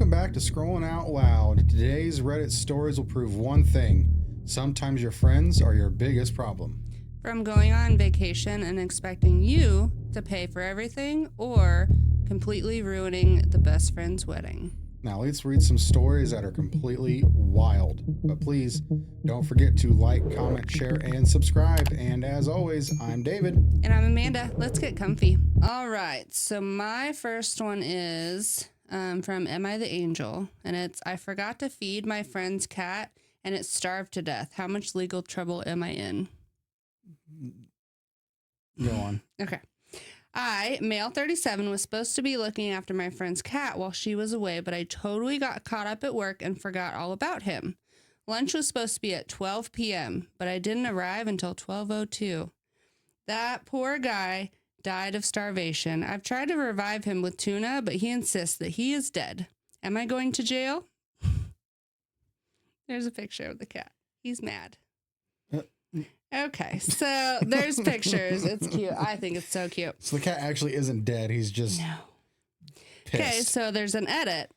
Welcome back to Scrolling Out Loud. Today's Reddit stories will prove one thing. Sometimes your friends are your biggest problem. From going on vacation and expecting you to pay for everything or completely ruining the best friend's wedding. Now let's read some stories that are completely wild. But please don't forget to like, comment, share, and subscribe. And as always, I'm David. And I'm Amanda. Let's get comfy. All right. So my first one is from Am I the Angel? And it's, I forgot to feed my friend's cat and it starved to death. How much legal trouble am I in? Go on. Okay. I, male 37, was supposed to be looking after my friend's cat while she was away, but I totally got caught up at work and forgot all about him. Lunch was supposed to be at 12 p.m., but I didn't arrive until 12:02. That poor guy died of starvation. I've tried to revive him with tuna, but he insists that he is dead. Am I going to jail? There's a picture of the cat. He's mad. Okay, so there's pictures. It's cute. I think it's so cute. So the cat actually isn't dead. He's just pissed. Okay, so there's an edit.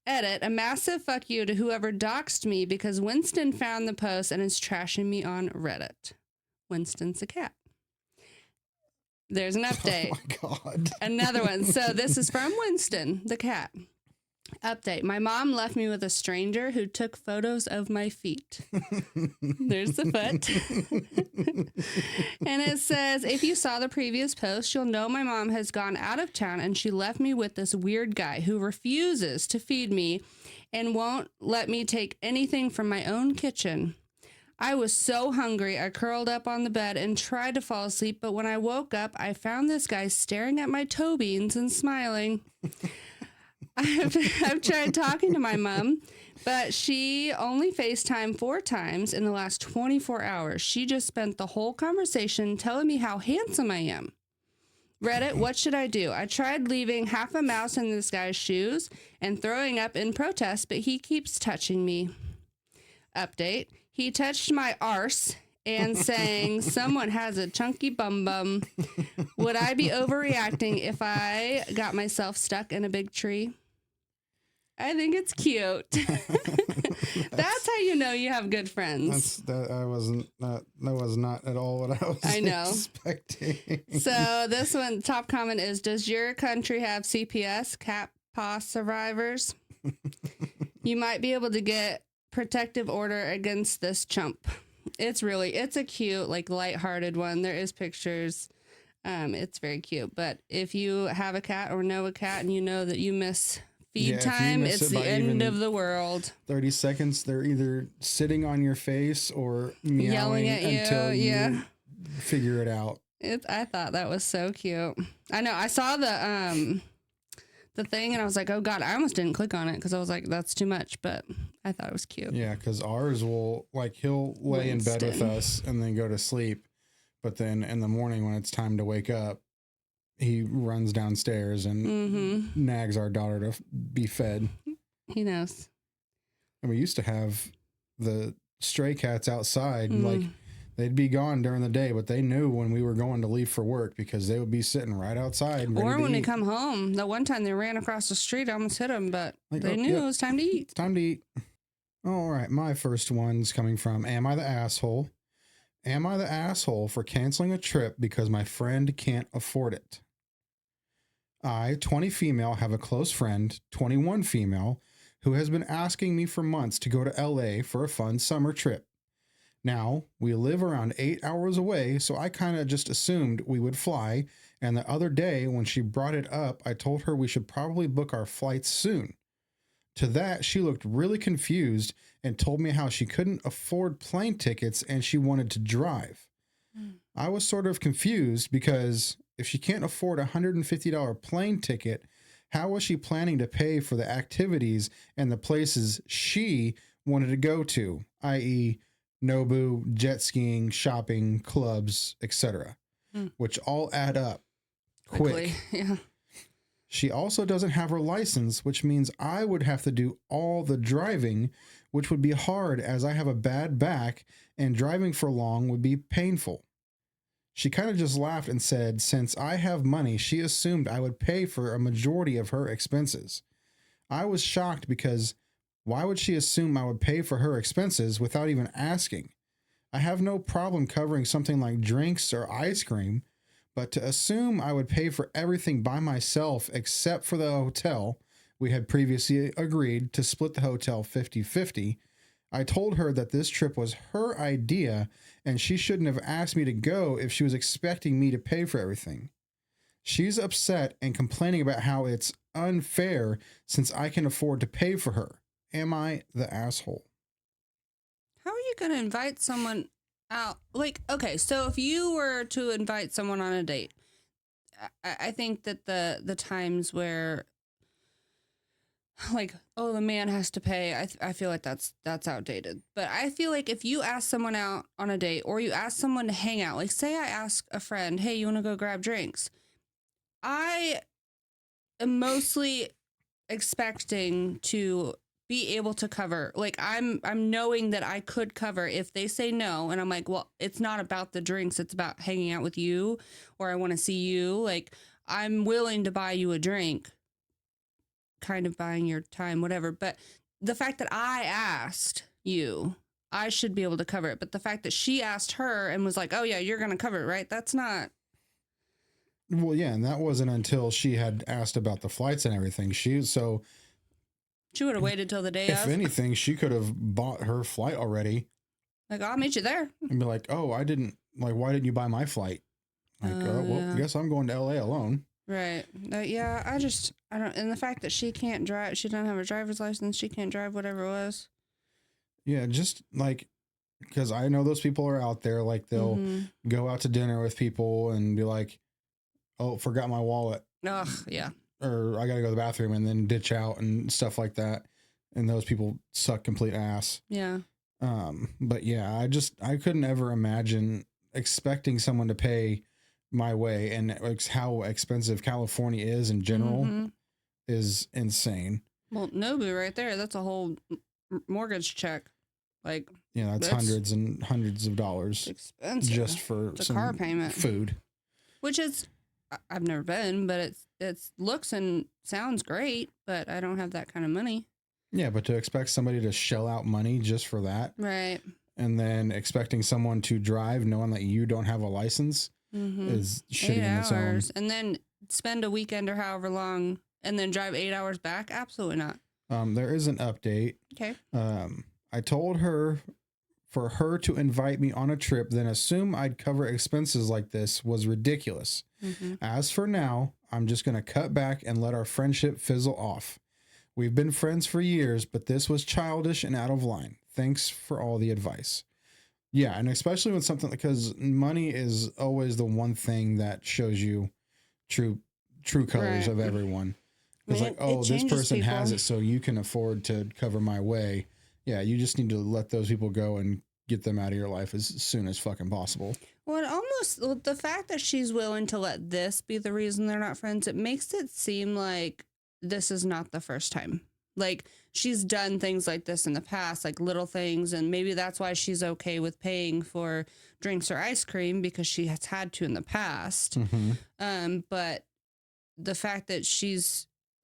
A massive fuck you to whoever doxed me because Winston found the post and is trashing me on Reddit. Winston's a cat. There's an update. Oh my God. Another one. So this is from Winston, the cat. Update. My mom left me with a stranger who took photos of my feet. There's the foot. And it says, if you saw the previous post, you'll know my mom has gone out of town and she left me with this weird guy who refuses to feed me and won't let me take anything from my own kitchen. I was so hungry, I curled up on the bed and tried to fall asleep, but when I woke up, I found this guy staring at my toe beans and smiling. I've tried talking to my mom, but she only FaceTimed 4 times in the last 24 hours. She just spent the whole conversation telling me how handsome I am. Reddit, what should I do? I tried leaving half a mouse in this guy's shoes and throwing up in protest, but he keeps touching me. Update. He touched my arse and saying, someone has a chunky bum bum. Would I be overreacting if I got myself stuck in a big tree? I think it's cute. That's how you know you have good friends. That was not at all what I was expecting. So this one, top comment is, does your country have CPS, cat paw survivors? You might be able to get protective order against this chump. It's a cute, like, lighthearted one. There is pictures. It's very cute. But if you have a cat or know a cat and you know that you miss feed time, it's the end of the world. 30 seconds, they're either sitting on your face or meowing at until you figure it out. I thought that was so cute. I know. I saw the thing and I was like, oh God, I almost didn't click on it because I was like, that's too much. But I thought it was cute. Yeah, because ours will, like, he'll lay in bed with us and then go to sleep. But then in the morning when it's time to wake up, he runs downstairs and nags our daughter to be fed. He knows. And we used to have the stray cats outside. Like, they'd be gone during the day, but they knew when we were going to leave for work because they would be sitting right outside. Or when they come home. The one time they ran across the street, I almost hit them, but they knew it was time to eat. It's time to eat. All right, my first one's coming from, am I the asshole? Am I the asshole for canceling a trip because my friend can't afford it? I, 20 female, have a close friend, 21 female, who has been asking me for months to go to LA for a fun summer trip. Now, we live around 8 hours away, so I kind of just assumed we would fly, and the other day when she brought it up, I told her we should probably book our flights soon. To that, she looked really confused and told me how she couldn't afford plane tickets and she wanted to drive. I was sort of confused because if she can't afford a $150 plane ticket, how was she planning to pay for the activities and the places she wanted to go to, i.e., Nobu, jet skiing, shopping, clubs, etc., which all add up quick. Yeah. She also doesn't have her license, which means I would have to do all the driving, which would be hard as I have a bad back and driving for long would be painful. She kind of just laughed and said, since I have money, she assumed I would pay for a majority of her expenses. I was shocked because why would she assume I would pay for her expenses without even asking? I have no problem covering something like drinks or ice cream, but to assume I would pay for everything by myself except for the hotel, we had previously agreed to split the hotel 50-50. I told her that this trip was her idea and she shouldn't have asked me to go if she was expecting me to pay for everything. She's upset and complaining about how it's unfair since I can afford to pay for her. Am I the asshole? How are you going to invite someone out? Like, okay, so if you were to invite someone on a date, I think that the times where, like, oh, the man has to pay, I feel like that's outdated. But I feel like if you ask someone out on a date or you ask someone to hang out, like say I ask a friend, hey, you want to go grab drinks? I am mostly expecting to be able to cover. Like I'm knowing that I could cover if they say no, and I'm like, well, it's not about the drinks, it's about hanging out with you, or I want to see you. Like I'm willing to buy you a drink, kind of buying your time, whatever. But the fact that I asked you, I should be able to cover it. But the fact that she asked her and was like, oh yeah, you're gonna cover it, right? That's not. Well, yeah, and that wasn't until she had asked about the flights and everything. She would have waited till the day if of. anything, she could have bought her flight already. Like, I'll meet you there. And be like, oh, why didn't you buy my flight? Like, well, yeah. I guess I'm going to LA alone. Right. Yeah, I don't, and the fact that she can't drive, she doesn't have a driver's license, she can't drive whatever it was. Yeah, just like, because I know those people are out there, like they'll go out to dinner with people and be like, oh, forgot my wallet. Ugh, yeah. Or I got to go to the bathroom and then ditch out and stuff like that. And those people suck complete ass. Yeah. But yeah, I couldn't ever imagine expecting someone to pay my way, and how expensive California is in general is insane. Well, Nobu right there, that's a whole mortgage check. Like, yeah, that's hundreds and hundreds of dollars expensive just for some car payment, food, which is, I've never been, but it's looks and sounds great, but I don't have that kind of money. Yeah, but to expect somebody to shell out money just for that, right? And then expecting someone to drive knowing that you don't have a license is shitty in its own. And then spend a weekend or however long and then drive 8 hours back? Absolutely not. There is an update. Okay. I told her for her to invite me on a trip, then assume I'd cover expenses like this was ridiculous. As for now, I'm just going to cut back and let our friendship fizzle off. We've been friends for years, but this was childish and out of line. Thanks for all the advice. Yeah, and especially with something, because money is always the one thing that shows you true colors of everyone. It's like, oh, this person has it, so you can afford to cover my way. Yeah, you just need to let those people go and get them out of your life as soon as fucking possible. Well, the fact that she's willing to let this be the reason they're not friends, it makes it seem like this is not the first time. Like, she's done things like this in the past, like little things, and maybe that's why she's okay with paying for drinks or ice cream, because she has had to in the past. But the fact that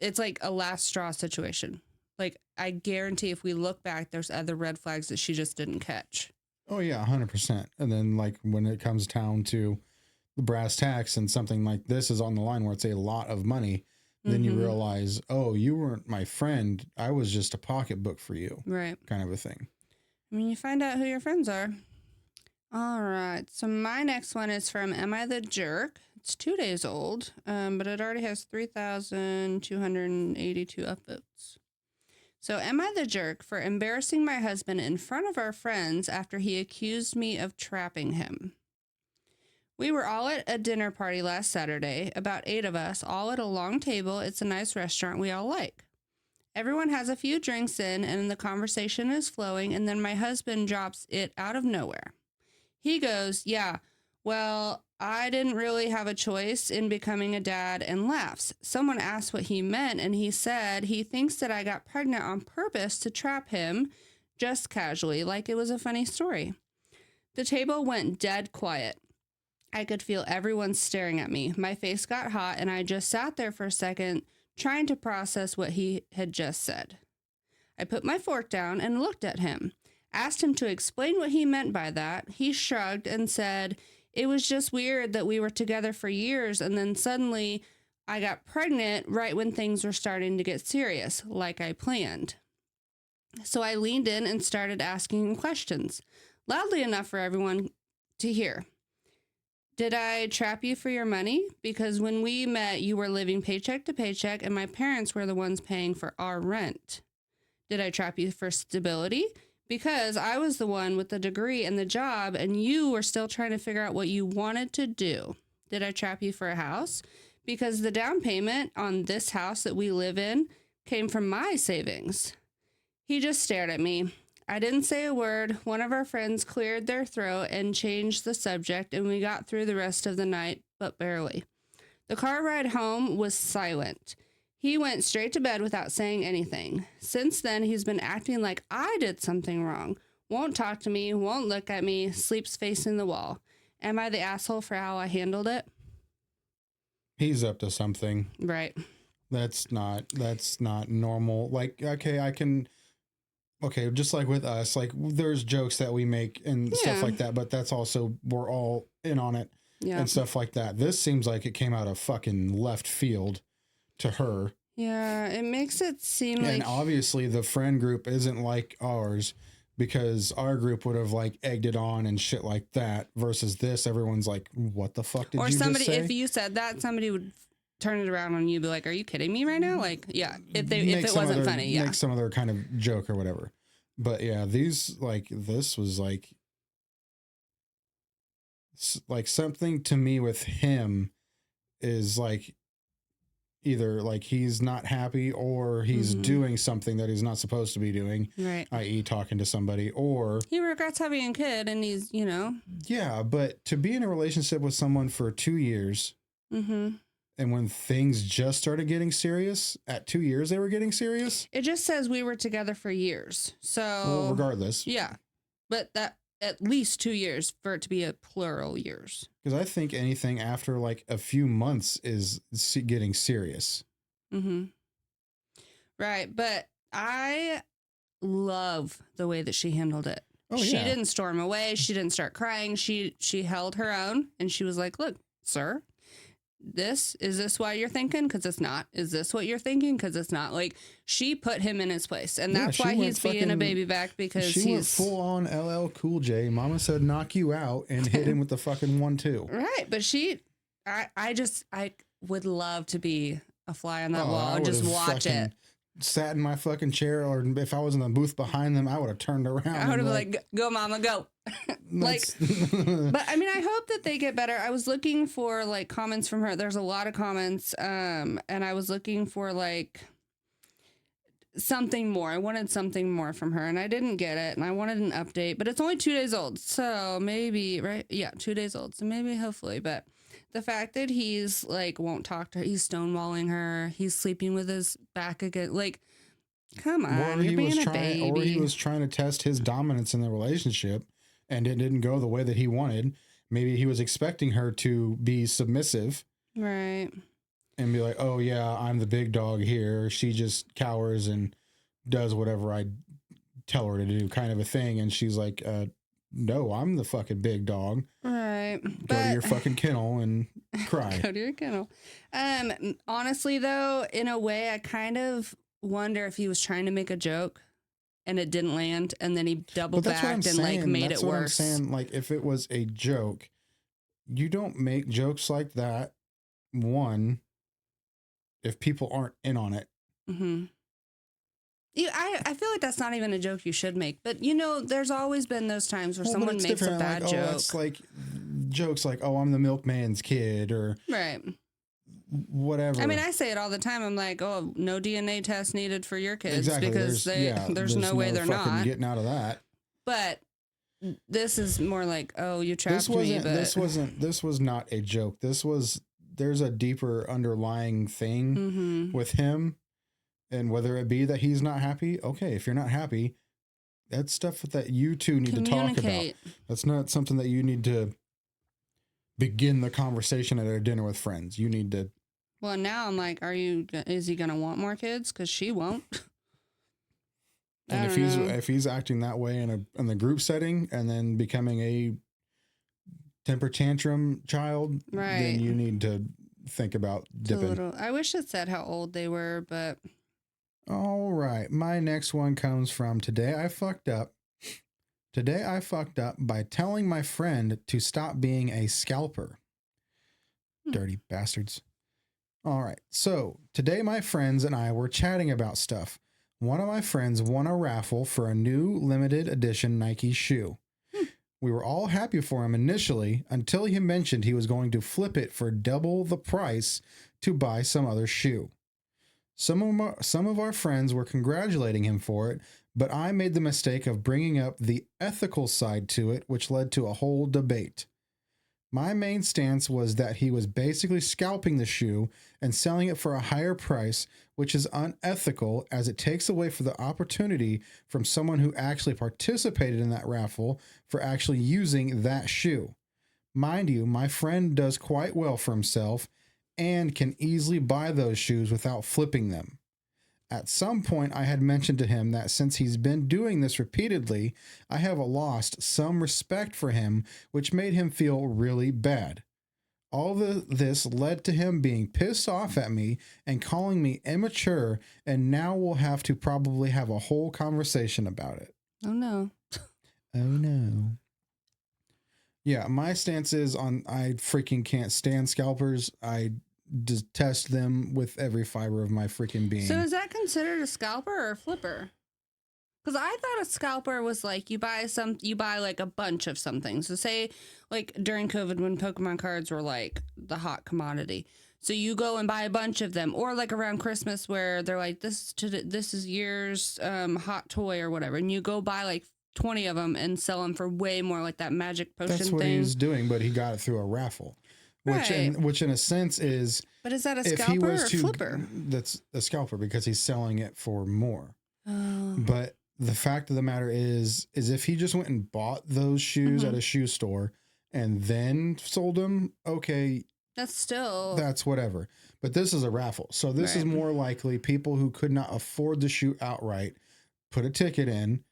it's like a last straw situation. Like, I guarantee if we look back, there's other red flags that she just didn't catch. Oh yeah, 100%. And then like when it comes down to the brass tacks and something like this is on the line where it's a lot of money, then you realize, oh, you weren't my friend. I was just a pocketbook for you. Right. Kind of a thing. I mean, you find out who your friends are. All right. So my next one is from Am I the Jerk? It's 2 days old, but it already has 3,282 upvotes. So am I the jerk for embarrassing my husband in front of our friends after he accused me of trapping him? We were all at a dinner party last Saturday, about 8 of us, all at a long table. It's a nice restaurant we all like. Everyone has a few drinks in, and the conversation is flowing, and then my husband drops it out of nowhere. He goes, yeah, well, I didn't really have a choice in becoming a dad, and laughs. Someone asked what he meant, and he said he thinks that I got pregnant on purpose to trap him, just casually, like it was a funny story. The table went dead quiet. I could feel everyone staring at me. My face got hot, and I just sat there for a second trying to process what he had just said. I put my fork down and looked at him, asked him to explain what he meant by that. He shrugged and said, it was just weird that we were together for years and then suddenly I got pregnant right when things were starting to get serious, like I planned. So I leaned in and started asking him questions, loudly enough for everyone to hear. Did I trap you for your money? Because when we met, you were living paycheck to paycheck and my parents were the ones paying for our rent. Did I trap you for stability? Because I was the one with the degree and the job and you were still trying to figure out what you wanted to do. Did I trap you for a house? Because the down payment on this house that we live in came from my savings. He just stared at me. I didn't say a word. One of our friends cleared their throat and changed the subject, and we got through the rest of the night, but barely. The car ride home was silent. He went straight to bed without saying anything. Since then, he's been acting like I did something wrong. Won't talk to me, won't look at me, sleeps facing the wall. Am I the asshole for how I handled it? He's up to something. Right. That's not normal. Like, okay, just like with us, like there's jokes that we make and stuff like that, but that's also, we're all in on it and stuff like that. This seems like it came out of fucking left field to her. Yeah, it makes it seem like... And obviously the friend group isn't like ours because our group would have like egged it on and shit like that versus this. Everyone's like, what the fuck did you just say? If you said that, somebody would turn it around on you and be like, are you kidding me right now? Like, yeah, if it wasn't funny, yeah. Make some other kind of joke or whatever. But yeah, this was like something to me with him is like either like he's not happy or he's doing something that he's not supposed to be doing, right? I.e. talking to somebody, or he regrets having a kid and he's, Yeah, but to be in a relationship with someone for 2 years and when things just started getting serious, at 2 years they were getting serious. It just says we were together for years. So well, regardless. Yeah. But that at least 2 years for it to be a plural years. Because I think anything after like a few months is getting serious. Right. But I love the way that she handled it. Oh, she didn't storm away. She didn't start crying. She held her own and she was like, look, sir, is this why you're thinking? Because it's not. Is this what you're thinking? Because it's not. Like, she put him in his place. And that's why he's being a baby back, because she went full on LL Cool J. Mama said, knock you out, and hit him with the fucking 1-2. Right. But I would love to be a fly on that wall and just watch it. Sat in my fucking chair, or if I was in the booth behind them, I would have turned around. I would have been like, go mama, go. Like, but I mean, I hope that they get better. I was looking for like comments from her. There's a lot of comments. And I was looking for like something more. I wanted something more from her and I didn't get it. And I wanted an update, but it's only 2 days old. So maybe, right? Yeah. 2 days old. So maybe, hopefully, but the fact that he's like, won't talk to her, he's stonewalling her, he's sleeping with his back again. Like, come on, you're being a baby. Or he was trying to test his dominance in the relationship and it didn't go the way that he wanted. Maybe he was expecting her to be submissive. Right. And be like, oh yeah, I'm the big dog here. She just cowers and does whatever I tell her to do, kind of a thing. And she's like, no, I'm the fucking big dog. Right. Go to your fucking kennel and cry. Go to your kennel. Honestly, though, in a way, I kind of wonder if he was trying to make a joke and it didn't land, and then he double backed and like made it worse. I'm saying, like, if it was a joke, you don't make jokes like that. One, if people aren't in on it. I feel like that's not even a joke you should make, but there's always been those times where someone makes a bad joke. Oh, it's like jokes like, oh, I'm the milkman's kid, or right, whatever. I mean, I say it all the time. I'm like, oh, no DNA test needed for your kids, exactly. Because there's no way they're not getting out of that. But this is more like, oh, you trapped me. But This was not a joke. There's a deeper underlying thing with him. And whether it be that he's not happy, okay, if you're not happy, that's stuff that you two need to talk about. That's not something that you need to begin the conversation at a dinner with friends. You need to Well, now I'm like, is he going to want more kids? Because she won't. And if he's acting that way in the group setting and then becoming a temper tantrum child, then you need to think about dipping. I wish it said how old they were, but. All right. My next one comes from today I fucked up. Today I fucked up by telling my friend to stop being a scalper. Dirty bastards. All right. So today my friends and I were chatting about stuff. One of my friends won a raffle for a new limited edition Nike shoe. We were all happy for him initially until he mentioned he was going to flip it for double the price to buy some other shoe. Some of our friends were congratulating him for it, but I made the mistake of bringing up the ethical side to it, which led to a whole debate. My main stance was that he was basically scalping the shoe and selling it for a higher price, which is unethical as it takes away from the opportunity from someone who actually participated in that raffle for actually using that shoe. Mind you, my friend does quite well for himself and can easily buy those shoes without flipping them. At some point, I had mentioned to him that since he's been doing this repeatedly, I have lost some respect for him, which made him feel really bad. All this led to him being pissed off at me and calling me immature, and now we'll have to probably have a whole conversation about it. Oh, no. Oh, no. Yeah, my stance is I freaking can't stand scalpers. I detest them with every fiber of my freaking being. So is that considered a scalper or a flipper? Because I thought a scalper was like you buy like a bunch of something. So say like during COVID when Pokemon cards were like the hot commodity. So you go and buy a bunch of them, or like around Christmas where they're like this is year's hot toy or whatever, and you go buy like 20 of them and sell them for way more, like that magic potion thing. That's what he was doing, but he got it through a raffle. Which in a sense is... But is that a scalper or a flipper? That's a scalper because he's selling it for more. Oh. But the fact of the matter is if he just went and bought those shoes at a shoe store and then sold them, okay. That's whatever. But this is a raffle. So this is more likely people who could not afford the shoe outright put a ticket in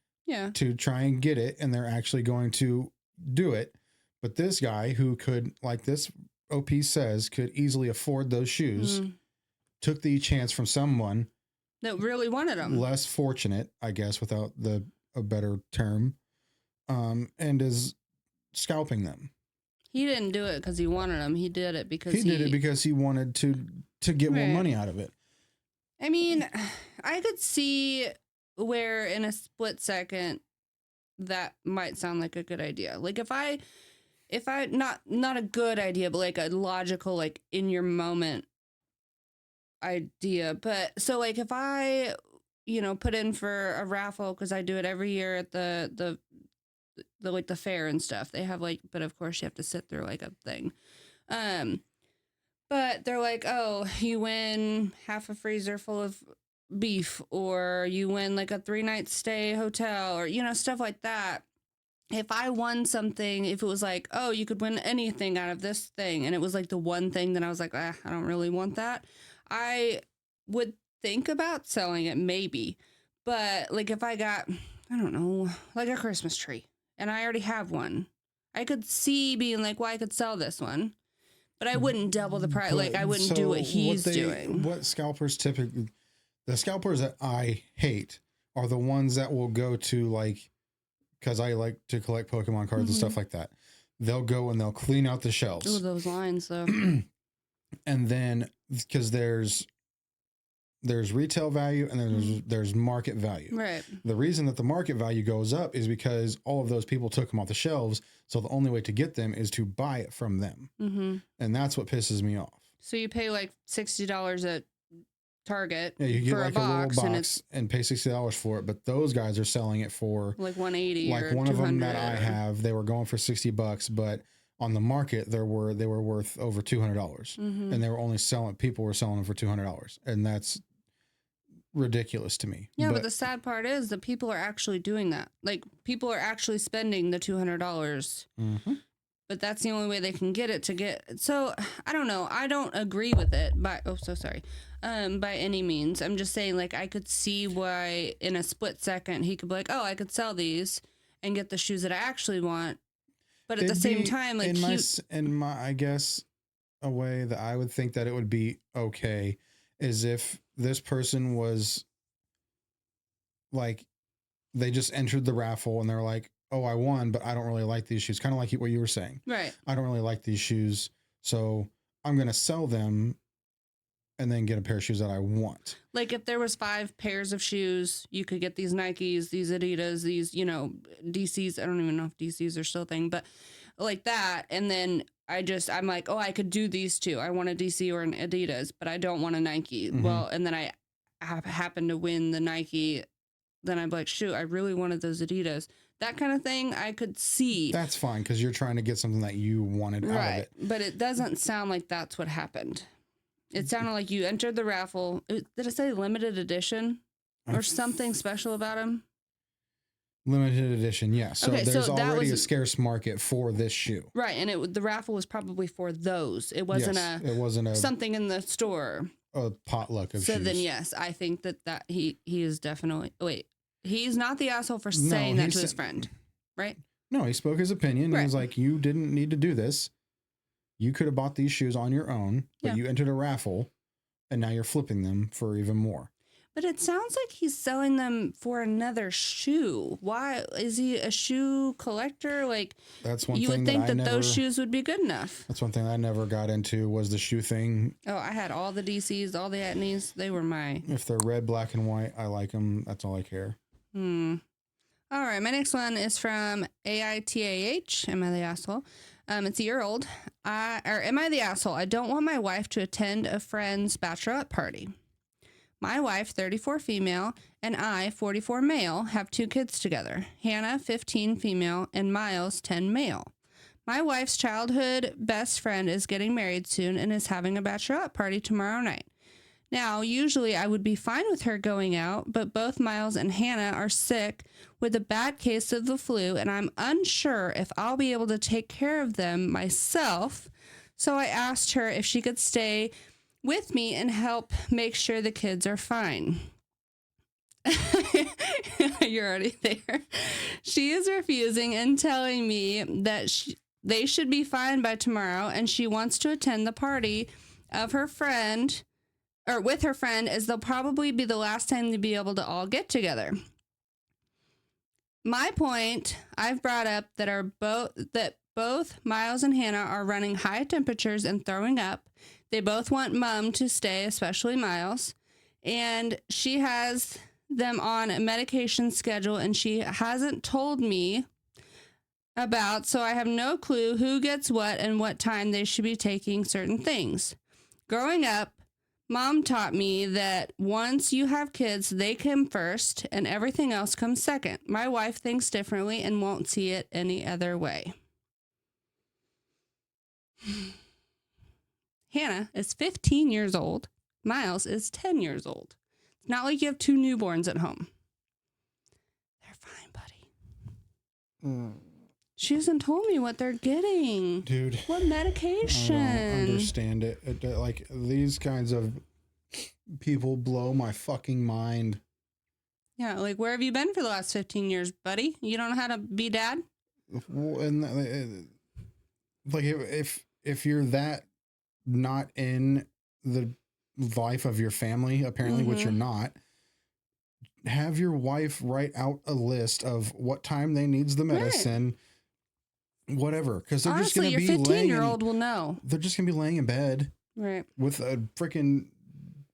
to try and get it, and they're actually going to do it. But this guy who could, like this OP says, could easily afford those shoes, took the chance from someone that really wanted them, less fortunate, I guess, without a better term, and is scalping them. He didn't do it because he wanted them. He did it because he wanted to get more money out of it. I mean, I could see where in a split second that might sound like a good idea. Like if I not a good idea, but like a logical, like in your moment idea. But so like if I, put in for a raffle, because I do it every year at the like the fair and stuff. They have like, but of course you have to sit through like a thing. But they're like, oh, you win half a freezer full of beef, or you win like a 3-night stay hotel, or, stuff like that. If I won something, if it was like, oh, you could win anything out of this thing, and it was like the one thing that I was like, I don't really want that, I would think about selling it maybe. But like if I got, I don't know, like a Christmas tree, and I already have one, I could see being like, well, I could sell this one, but I wouldn't double the price. Like I wouldn't do what he's doing. What scalpers typically, the scalpers that I hate are the ones that will go to like, because I like to collect Pokemon cards and stuff like that. They'll go and they'll clean out the shelves. Oh, those lines though. And then because there's retail value and then there's market value. Right. The reason that the market value goes up is because all of those people took them off the shelves. So the only way to get them is to buy it from them. And that's what pisses me off. So you pay like $60 at Target you get for like a box, little box and pay $60 for it. But those guys are selling it for like $180. Like or one of them that $200. I have, they were going for $60, but on the market they were worth over $200, and they were only people were selling them for $200, and that's ridiculous to me. Yeah, but the sad part is that people are actually doing that. Like people are actually spending the $200. but that's the only way they can get it to get. So I don't know. I don't agree with it by by any means. I'm just saying, like, I could see why in a split second he could be like, oh, I could sell these and get the shoes that I actually want. But at the same time, like, in my, I guess a way that I would think that it would be okay is if this person was like, they just entered the raffle and they're like, oh, I won, but I don't really like these shoes. Kind of like what you were saying. Right. I don't really like these shoes, so I'm going to sell them and then get a pair of shoes that I want. Like, if there was 5 pairs of shoes, you could get these Nikes, these Adidas, these, you know, DCs. I don't even know if DCs are still a thing, but like that. And then I'm like, oh, I could do these two. I want a DC or an Adidas, but I don't want a Nike. Mm-hmm. Well, and then I happen to win the Nike. Then I'm like, shoot, I really wanted those Adidas. That kind of thing I could see. That's fine because you're trying to get something that you wanted out of it. But it doesn't sound like that's what happened. It sounded like you entered the raffle. Did it say limited edition or something special about them? Limited edition, yeah. So okay, there's so already a scarce market for this shoe. Right, and the raffle was probably for those. It wasn't a something in the store. A potluck of shoes. So then, yes, I think that he is definitely... Wait, he's not the asshole for saying that to his friend, right? No, he spoke his opinion. Right. He was like, you didn't need to do this. You could have bought these shoes on your own, but you entered a raffle, and now you're flipping them for even more. But it sounds like he's selling them for another shoe. Why? Is he a shoe collector? Like, that's one you thing would think that those shoes would be good enough. That's one thing I never got into was the shoe thing. Oh, I had all the DCs, all the Etnies. They were my... If they're red, black, and white, I like them. That's all I care. All right, my next one is from AITAH. Am I the asshole? It's a year old. Am I the asshole? I don't want my wife to attend a friend's bachelorette party. My wife, 34 female, and I, 44 male, have 2 kids together. Hannah, 15 female, and Miles, 10 male. My wife's childhood best friend is getting married soon and is having a bachelorette party tomorrow night. Now, usually I would be fine with her going out, but both Miles and Hannah are sick with a bad case of the flu, and I'm unsure if I'll be able to take care of them myself. So I asked her if she could stay with me and help make sure the kids are fine. You're already there. She is refusing and telling me that they should be fine by tomorrow, and she wants to attend the party of her friend... or with her friend, as they'll probably be the last time to be able to all get together. My point I've brought up that both Miles and Hannah are running high temperatures and throwing up. They both want mom to stay, especially Miles, and she has them on a medication schedule and she hasn't told me about, so I have no clue who gets what and what time they should be taking certain things. Growing up, Mom taught me that once you have kids, they come first and everything else comes second. My wife thinks differently and won't see it any other way. Hannah is 15 years old. Miles is 10 years old. It's not like you have 2 newborns at home. They're fine, buddy. She hasn't told me what they're getting. Dude. What medication? I don't understand it. Like, these kinds of people blow my fucking mind. Yeah, like, where have you been for the last 15 years, buddy? You don't know how to be dad? Well, and like, if you're that not in the life of your family, apparently, which you're not, have your wife write out a list of what time they needs the medicine, whatever. Because they're just going to be your 15-year-old will know. They're just going to be laying in bed, right, with a freaking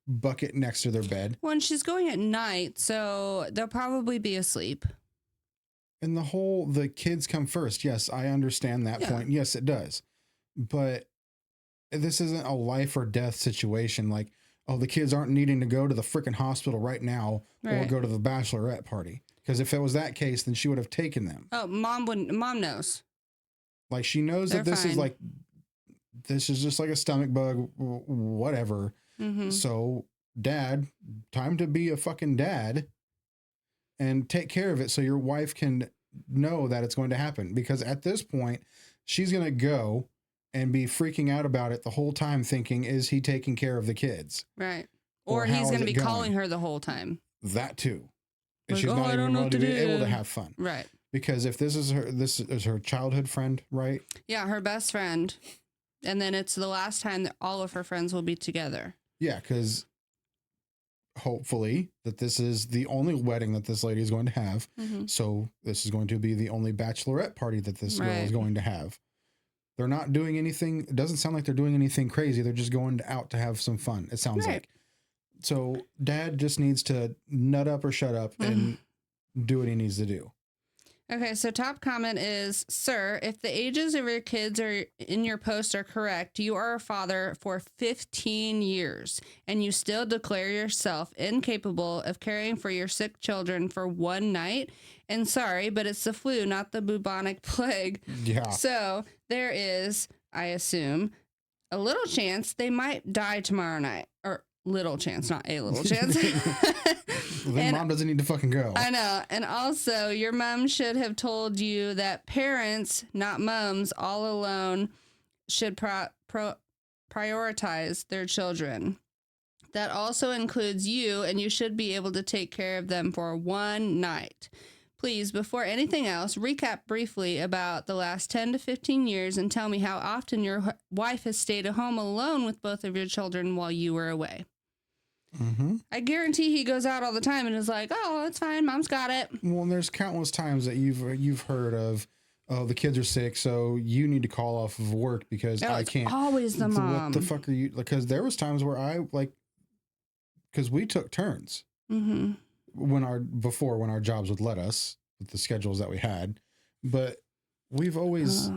bucket next to their bed. Well, and she's going at night, so they'll probably be asleep. And the kids come first. Yes, I understand that point. Yes, it does. But this isn't a life or death situation. Like, oh, the kids aren't needing to go to the freaking hospital right now or go to the bachelorette party. Because if it was that case, then she would have taken them. Oh, mom knows. Like, she knows that this is like, this is just like a stomach bug, whatever. So, dad, time to be a fucking dad and take care of it so your wife can know that it's going to happen. Because at this point, she's going to go and be freaking out about it the whole time thinking, is he taking care of the kids? Right. Or Or how he's is going to it be going? calling her the whole time. That too. And Like, she's "Oh, not I even don't know going what to to be able to do." have fun. Right. Because if this is her childhood friend, right? Yeah, her best friend. And then it's the last time that all of her friends will be together. Yeah, because hopefully that this is the only wedding that this lady is going to have. Mm-hmm. So this is going to be the only bachelorette party that this girl is Right. going to have. They're not doing anything. It doesn't sound like they're doing anything crazy. They're just going out to have some fun. It sounds Right. like. So dad just needs to nut up or shut up and do what he needs to do. Okay, so top comment is, sir, if the ages of your kids are in your post are correct, you are a father for 15 years, and you still declare yourself incapable of caring for your sick children for one night. And sorry, but it's the flu, not the bubonic plague. Yeah. So there is, I assume, a little chance they might die tomorrow night. Or little chance, not a little chance. Then mom doesn't need to fucking go. I know. And also, your mom should have told you that parents, not moms, all alone, should prioritize their children. That also includes you, and you should be able to take care of them for one night. Please, before anything else, recap briefly about the last 10 to 15 years and tell me how often your wife has stayed at home alone with both of your children while you were away. Mm-hmm. I guarantee he goes out all the time and is like, "Oh, it's fine. Mom's got it." Well, and there's countless times that you've heard of, oh, the kids are sick, so you need to call off of work because I can't. Always the mom. What the fuck are you? Because there was times where because we took turns when our jobs would let us with the schedules that we had, but we've always.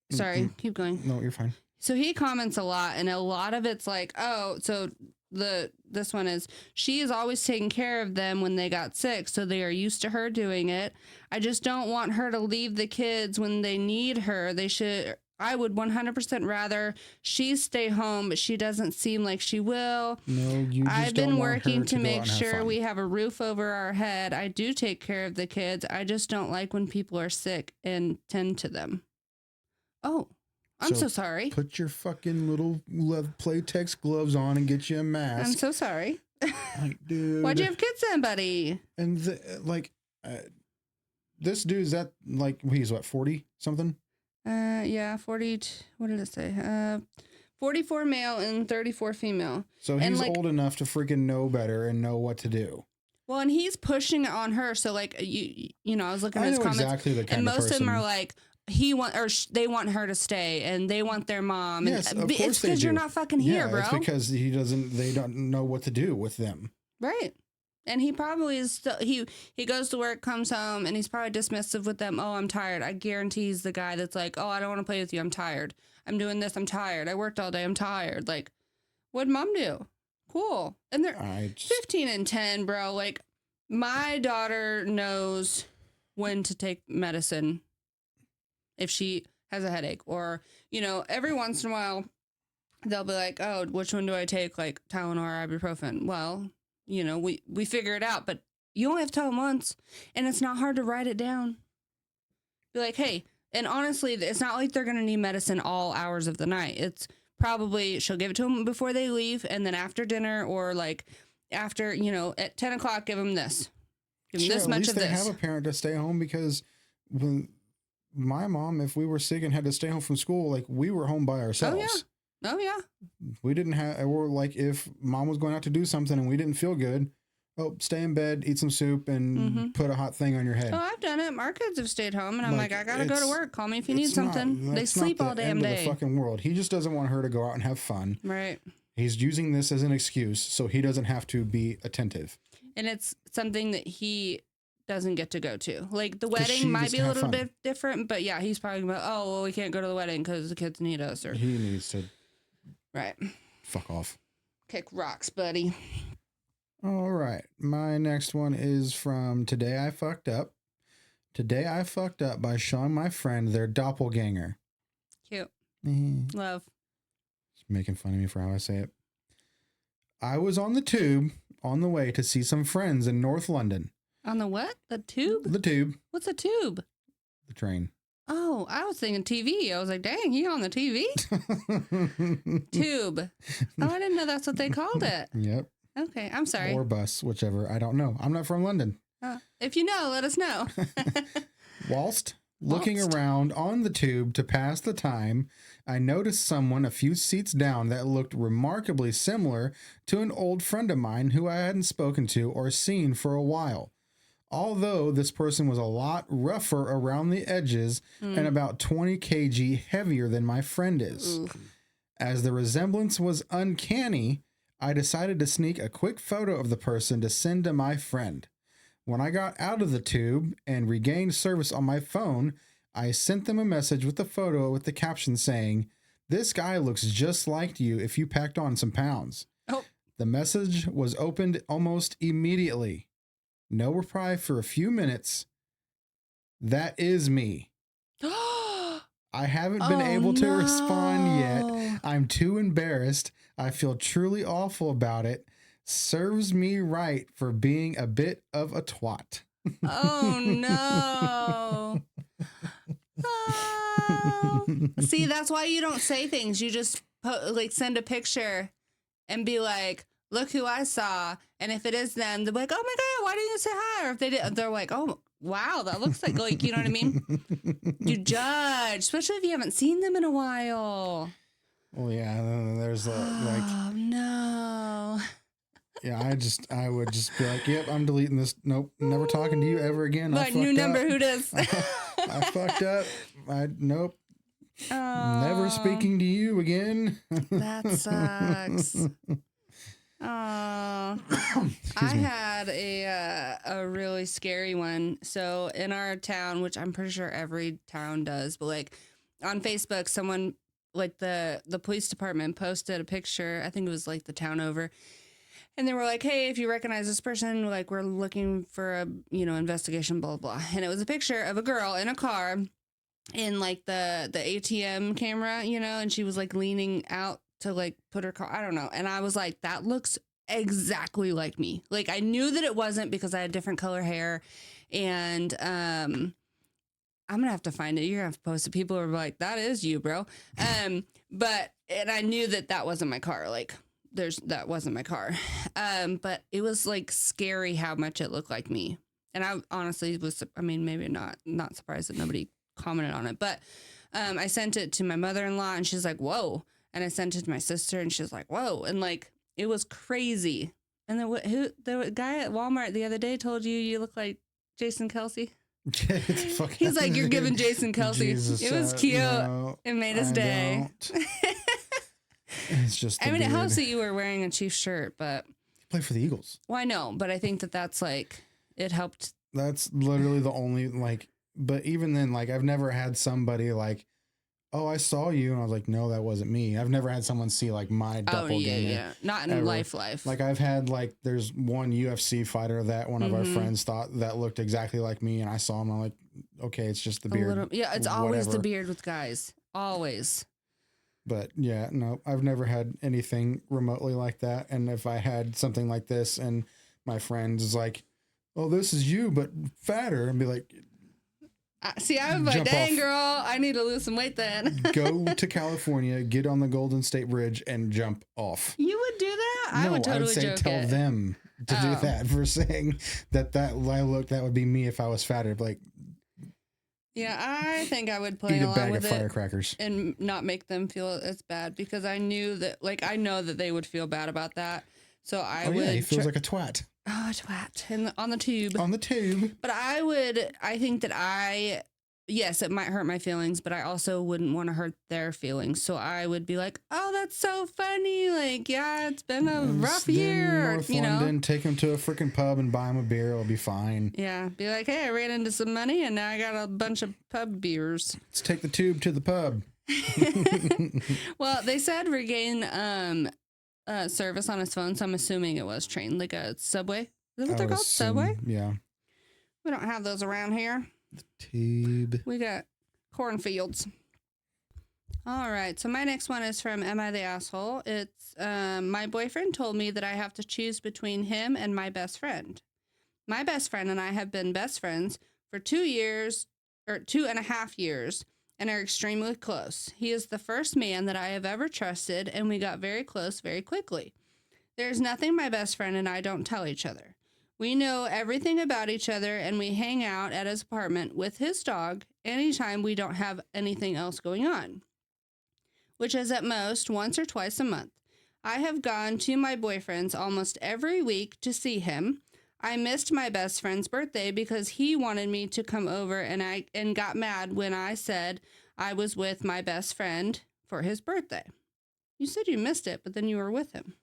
Sorry, keep going. No, you're fine. So he comments a lot, and a lot of it's like, oh, so this one is, she is always taking care of them when they got sick, so they are used to her doing it. I just don't want her to leave the kids when they need her. I would 100% rather she stay home, but she doesn't seem like she will. No, you just I've don't been want working her to go out make and have sure fun. we have a roof over our head. I do take care of the kids. I just don't like when people are sick and tend to them. Oh, I'm so sorry. Put your fucking little Playtex gloves on and get you a mask. I'm so sorry. Like, dude. Why'd you have kids then, buddy? And this dude's that he's what, 40 something? Yeah, 40. What did it say? 44 male and 34 female. So he's old enough to freaking know better and know what to do. Well, and he's pushing it on her. So you know, I was looking at his comments, exactly the kind and of most of them person. are like, they want her to stay, and they want their mom. Yes, and of course it's because they you're do. not fucking here, bro. It's because they don't know what to do with them. Right. And he probably is still, he goes to work, comes home, and he's probably dismissive with them. Oh, I'm tired. I guarantee he's the guy that's like, oh, I don't want to play with you. I'm tired. I'm doing this. I'm tired. I worked all day. I'm tired. Like, what'd mom do? Cool. And they're 15 and 10, bro. Like, my daughter knows when to take medicine if she has a headache, or, you know, every once in a while they'll be like, oh, which one do I take? Like Tylenol or ibuprofen. Well, you know, we figure it out, but you only have to tell them once, and it's not hard to write it down. Be like, hey, and honestly, it's not like they're going to need medicine all hours of the night. It's probably, she'll give it to them before they leave, and then after dinner, or like after, you know, at 10 o'clock, give them this. Give them this much of this. At least they have a parent to stay home, because when my mom, if we were sick and had to stay home from school, like, we were home by ourselves. Oh, yeah. We didn't have, or like if mom was going out to do something and we didn't feel good, oh, stay in bed, eat some soup, and put a hot thing on your head. Oh, I've done it. Our kids have stayed home, and I'm like, I gotta go to work. Call me if you need something. They sleep all damn day. Of the fucking world. He just doesn't want her to go out and have fun. Right. He's using this as an excuse so he doesn't have to be attentive. And it's something that he doesn't get to go to. Like, the wedding might be a little bit different, but yeah, he's probably about, oh, well, we can't go to the wedding because the kids need us. Or he needs to. Right. Fuck off. Kick rocks, buddy. All right. My next one is from Today I Fucked Up. Today I fucked up by showing my friend their doppelganger. Cute. Mm-hmm. Love. She's making fun of me for how I say it. I was on the tube on the way to see some friends in North London. On the what? The tube? The tube. What's a tube? The train. Oh, I was thinking TV. I was like, dang, he on the TV? Tube. Oh, I didn't know that's what they called it. Yep. Okay, I'm sorry. Or bus, whichever. I don't know. I'm not from London. If you know, let us know. Whilst looking around on the tube to pass the time, I noticed someone a few seats down that looked remarkably similar to an old friend of mine who I hadn't spoken to or seen for a while. Although this person was a lot rougher around the edges and about 20 kg heavier than my friend is. Ooh. As the resemblance was uncanny, I decided to sneak a quick photo of the person to send to my friend. When I got out of the tube and regained service on my phone, I sent them a message with the photo with the caption saying, "This guy looks just like you if you packed on some pounds." Oh. The message was opened almost immediately. No reply for a few minutes. That is me. I haven't been able to respond yet. I'm too embarrassed. I feel truly awful about it. Serves me right for being a bit of a twat. Oh, no. Oh. See, that's why you don't say things. You just send a picture and be like, look who I saw. And if it is them, they're like, oh my God, why didn't you say hi? Or if they did, they're like, oh, wow, that looks like, you know what I mean? You judge, especially if you haven't seen them in a while. Well, yeah, there's oh, no. Yeah, I would just be like, yep, I'm deleting this. Nope, never talking to you ever again. But new number, who does? I fucked up. Nope. Never speaking to you again. That sucks. I had a really scary one. So in our town, which I'm pretty sure every town does, but like on Facebook, someone like the police department posted a picture. I think it was like the town over. And they were like, hey, if you recognize this person, like we're looking for a, investigation, blah, blah. And it was a picture of a girl in a car in like the ATM camera, and she was like leaning out to like put her car, I don't know. And I was like, that looks exactly like me. Like I knew that it wasn't because I had different color hair. And I'm going to have to find it. You're going to have to post it. People are like, that is you, bro. And I knew that wasn't my car. Like, that wasn't my car. But it was like scary how much it looked like me. And I honestly was, maybe not surprised that nobody commented on it, but I sent it to my mother-in-law and she's like, whoa. And I sent it to my sister and she was like, whoa. And like, it was crazy. And the guy at Walmart the other day told you look like Jason Kelsey. He's like, you're giving Jason Kelsey. Jesus, it was cute. No, it made his day. It's just it helps that you were wearing a Chiefs shirt, but you play for the Eagles. Well, I know, but I think that's like it helped. That's literally the only but even then, like I've never had somebody like, oh, I saw you, and I was like, no, that wasn't me. I've never had someone see like my doppelganger. Oh yeah, not in life. Like I've had there's one UFC fighter that one of our friends thought that looked exactly like me, and I saw him. I'm like, okay, it's just the beard. It's always the beard with guys, always. But yeah, no, I've never had anything remotely like that. And if I had something like this and my friend is like, oh, this is you, but fatter, and be like, see, I was like, dang, girl, I need to lose some weight then. Go to California, get on the Golden State Bridge, and jump off. You would do that? No, I would totally tell them to do that for saying that would be me if I was fatter. Like, yeah, I think I would play along with it firecrackers and not make them feel as bad because I knew that, I know that they would feel bad about that. So I would. Yeah, he feels like a twat. Oh, a twat on the tube. On the tube. But I think that yes, it might hurt my feelings, but I also wouldn't want to hurt their feelings. So I would be like, oh, that's so funny. Like, yeah, it's been a rough year. North London, take him to a freaking pub and buy him a beer. It'll be fine. Yeah. Be like, hey, I ran into some money and now I got a bunch of pub beers. Let's take the tube to the pub. Well, they said regain service on his phone. So I'm assuming it was train, like a subway. Is that what they're called? Subway? Yeah. We don't have those around here. The tube. We got cornfields. All right. So my next one is from Am I the Asshole? It's my boyfriend told me that I have to choose between him and my best friend. My best friend and I have been best friends for 2 years, or 2.5 years and are extremely close. He is the first man that I have ever trusted, and we got very close very quickly. There's nothing my best friend and I don't tell each other. We know everything about each other, and we hang out at his apartment with his dog anytime we don't have anything else going on, which is at most once or twice a month. I have gone to my boyfriend's almost every week to see him. I missed my best friend's birthday because he wanted me to come over, and got mad when I said I was with my best friend for his birthday. You said you missed it, but then you were with him.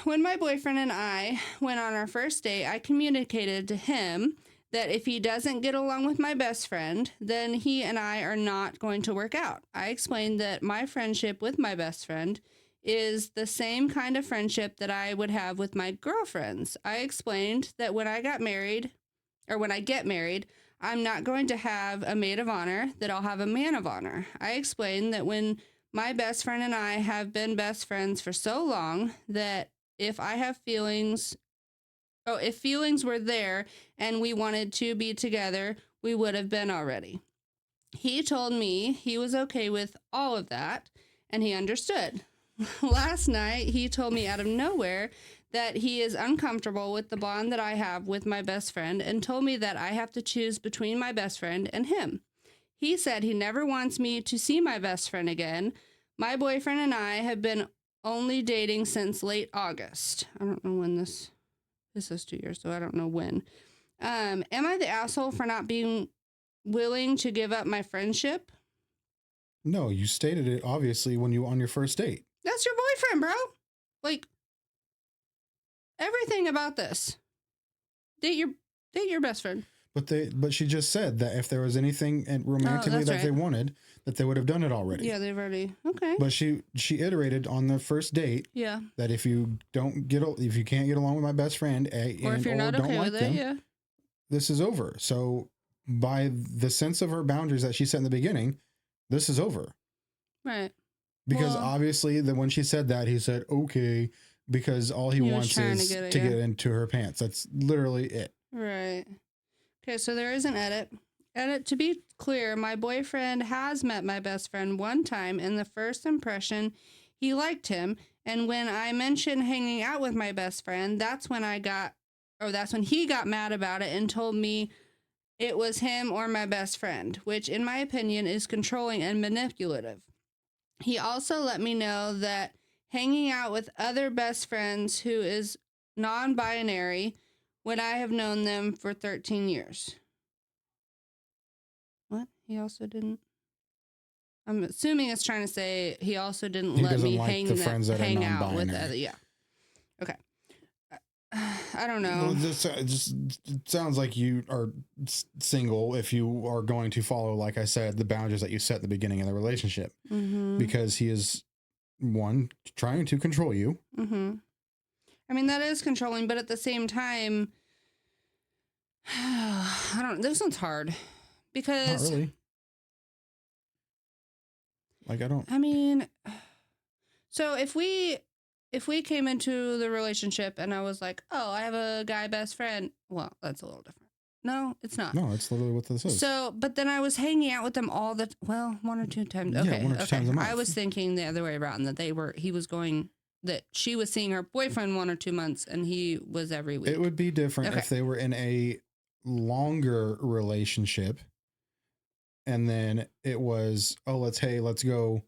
When my boyfriend and I went on our first date, I communicated to him that if he doesn't get along with my best friend, then he and I are not going to work out. I explained that my friendship with my best friend is the same kind of friendship that I would have with my girlfriends. I explained that when I get married, I'm not going to have a maid of honor, that I'll have a man of honor. I explained that when my best friend and I have been best friends for so long that if feelings were there and we wanted to be together, we would have been already. He told me he was okay with all of that, and he understood. Last night, he told me out of nowhere that he is uncomfortable with the bond that I have with my best friend, and told me that I have to choose between my best friend and him. He said he never wants me to see my best friend again. My boyfriend and I have been only dating since late August. I don't know when this is 2 years, so I don't know when. Am I the asshole for not being willing to give up my friendship? No, you stated it obviously when you were on your first date. That's your boyfriend, bro. Like, everything about this. Date your best friend. But she just said that if there was anything romantically that they wanted, that they would have done it already. Yeah, they've already. Okay. But she iterated on the first date. Yeah. That if you can't get along with my best friend, or if you're not okay with it, yeah, this is over. So by the sense of her boundaries that she set in the beginning, this is over. Right. Because obviously, when she said that, he said okay, because all he wants is to get into her pants. That's literally it. Right. Okay, so there is an edit. Edit, to be clear, my boyfriend has met my best friend one time. In the first impression, he liked him. And when I mentioned hanging out with my best friend, that's when he got mad about it and told me it was him or my best friend, which in my opinion is controlling and manipulative. He also let me know that hanging out with other best friends who is non-binary when I have known them for 13 years. What? He also didn't? I'm assuming it's trying to say he also didn't let me hang out with other. Yeah. Okay. I don't know. Well, it just sounds like you are single if you are going to follow, like I said, the boundaries that you set at the beginning of the relationship. Mm-hmm. Because he is, one, trying to control you. Mm-hmm. I mean, that is controlling, but at the same time, this one's hard. Because... Not really. Like, I mean, so if we came into the relationship and I was like, oh, I have a guy best friend. Well, that's a little different. No, it's not. No, it's literally what this is. So, but then I was hanging out with them one or two times. Okay, yeah, one or two times a month. I was thinking the other way around, that she was seeing her boyfriend 1 or 2 months and he was every week. It would be different if they were in a longer relationship. And then it was, let's go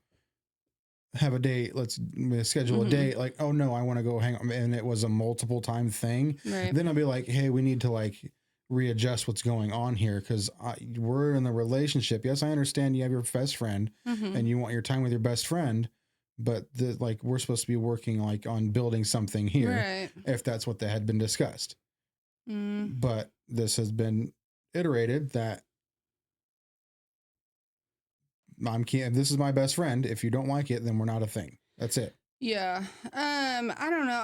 have a date. Let's schedule a date. Like, oh no, I want to go hang out. And it was a multiple time thing. Right. Then I'll be like, hey, we need to readjust what's going on here. Cause we're in the relationship. Yes, I understand you have your best friend and you want your time with your best friend, but we're supposed to be working on building something here. Right. If that's what had been discussed. Mm. But this has been iterated that this is my best friend. If you don't like it, then we're not a thing. That's it. Yeah. I don't know.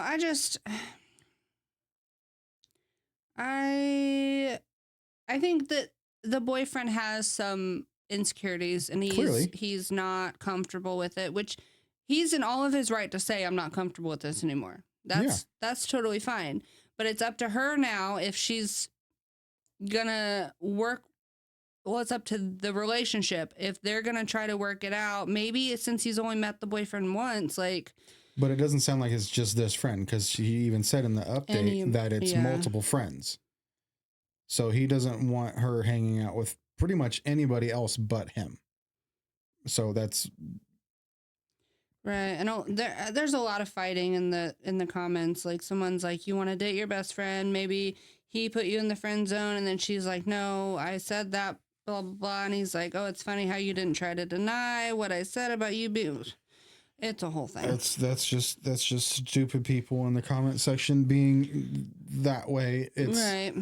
I think that the boyfriend has some insecurities and he's not comfortable with it, which he's in all of his right to say, I'm not comfortable with this anymore. That's totally fine. But it's up to her now if she's gonna work well, it's up to the relationship. If they're going to try to work it out, maybe since he's only met the boyfriend once, like. But it doesn't sound like it's just this friend, because she even said in the update that it's multiple friends. So he doesn't want her hanging out with pretty much anybody else but him. So that's right. And there's a lot of fighting in the comments. Like someone's like, you want to date your best friend? Maybe he put you in the friend zone, and then she's like, no, I said that, blah blah blah. And he's like, oh, it's funny how you didn't try to deny what I said about you being. It's a whole thing. That's just stupid people in the comment section being that way. It's right.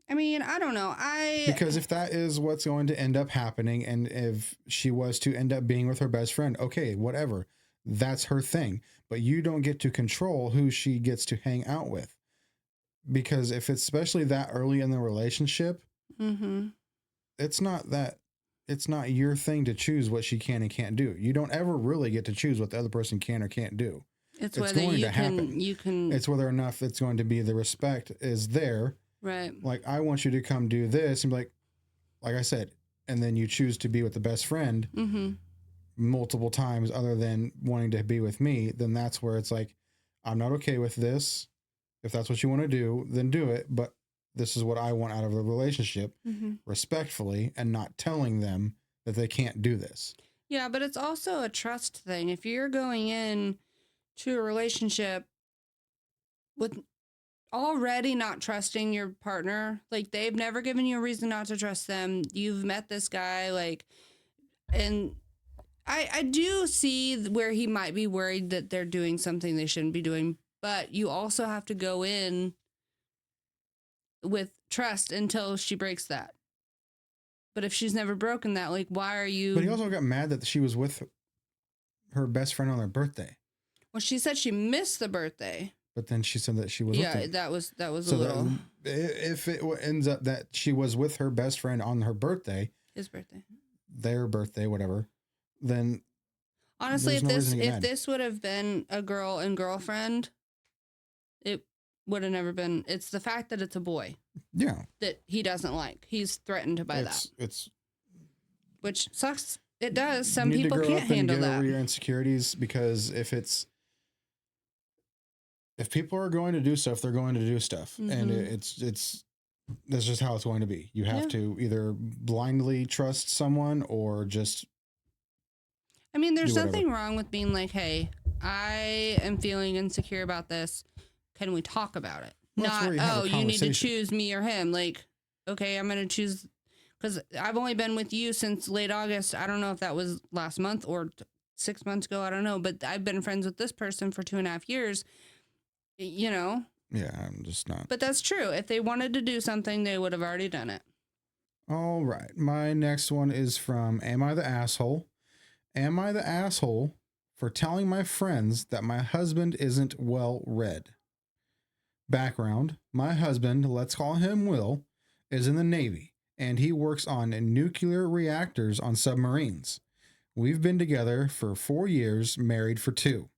I mean, I don't know. Because if that is what's going to end up happening, and if she was to end up being with her best friend, okay, whatever. That's her thing. But you don't get to control who she gets to hang out with. Because if it's especially that early in the relationship, it's not your thing to choose what she can and can't do. You don't ever really get to choose what the other person can or can't do. It's whether going to happen. You can. It's whether or not it's going to be the respect is there. Right. Like, I want you to come do this, and like I said, and then you choose to be with the best friend multiple times other than wanting to be with me, then that's where it's like, I'm not okay with this. If that's what you want to do, then do it. But this is what I want out of the relationship, respectfully, and not telling them that they can't do this. Yeah, but it's also a trust thing. If you're going in to a relationship with already not trusting your partner, like they've never given you a reason not to trust them. You've met this guy, like, and I do see where he might be worried that they're doing something they shouldn't be doing, but you also have to go in with trust until she breaks that. But if she's never broken that, like, why are you? But he also got mad that she was with her best friend on their birthday. Well, she said she missed the birthday. But then she said that she was with him. That was so a little. If it ends up that she was with her best friend on her birthday, his birthday, their birthday, whatever, then honestly, if this would have been a girl and girlfriend, it would have never been. It's the fact that it's a boy, that he doesn't like. He's threatened by that. It's which sucks. It does. Some people can't handle that. Get over your insecurities, because if people are going to do stuff, they're going to do stuff, and that's just how it's going to be. You have to either blindly trust someone or just. I mean, there's nothing wrong with being like, "Hey, I am feeling insecure about this. Can we talk about it?" Well, not, you need to choose me or him. Like, okay, I'm going to choose, because I've only been with you since late August. I don't know if that was last month or 6 months ago. I don't know, but I've been friends with this person for 2.5 years. You know? Yeah, I'm just not. But that's true. If they wanted to do something, they would have already done it. All right. My next one is from Am I the Asshole? Am I the asshole for telling my friends that my husband isn't well read? Background: my husband, let's call him Will, is in the Navy, and he works on nuclear reactors on submarines. We've been together for 4 years, married for 2.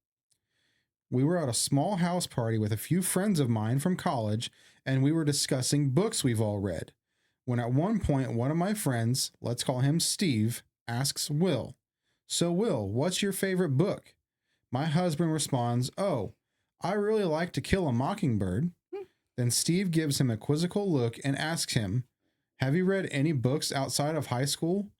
We were at a small house party with a few friends of mine from college, and we were discussing books we've all read. When at one point, one of my friends, let's call him Steve, asks Will, "So Will, what's your favorite book?" My husband responds, "Oh, I really like To Kill a Mockingbird." Then Steve gives him a quizzical look and asks him, "Have you read any books outside of high school?"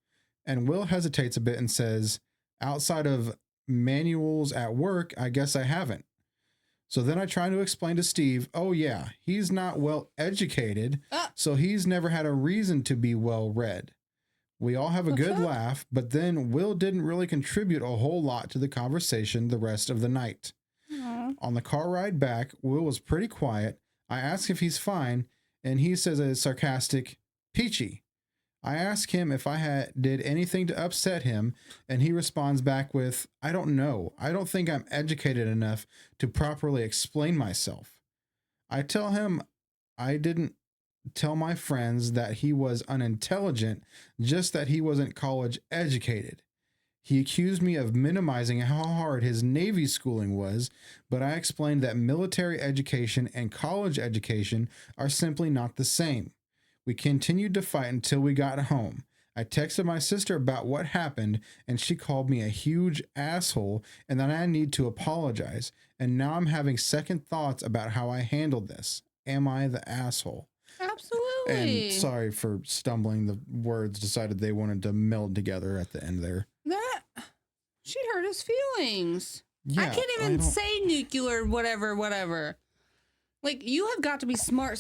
And Will hesitates a bit and says, "Outside of manuals at work, I guess I haven't." So then I try to explain to Steve, oh yeah, he's not well educated, so he's never had a reason to be well read. We all have a good laugh, but then Will didn't really contribute a whole lot to the conversation the rest of the night. Aww. On the car ride back, Will was pretty quiet. I ask if he's fine, and he says a sarcastic, "Peachy." I ask him if I did anything to upset him, and he responds back with, "I don't know. I don't think I'm educated enough to properly explain myself." I tell him I didn't tell my friends that he was unintelligent, just that he wasn't college educated. He accused me of minimizing how hard his Navy schooling was, but I explained that military education and college education are simply not the same. We continued to fight until we got home. I texted my sister about what happened, and she called me a huge asshole and that I need to apologize. And now I'm having second thoughts about how I handled this. Am I the asshole? Absolutely. And sorry for stumbling the words, decided they wanted to meld together at the end there. That she hurt his feelings. Yeah, I can't even say nuclear whatever. Like, you have got to be smart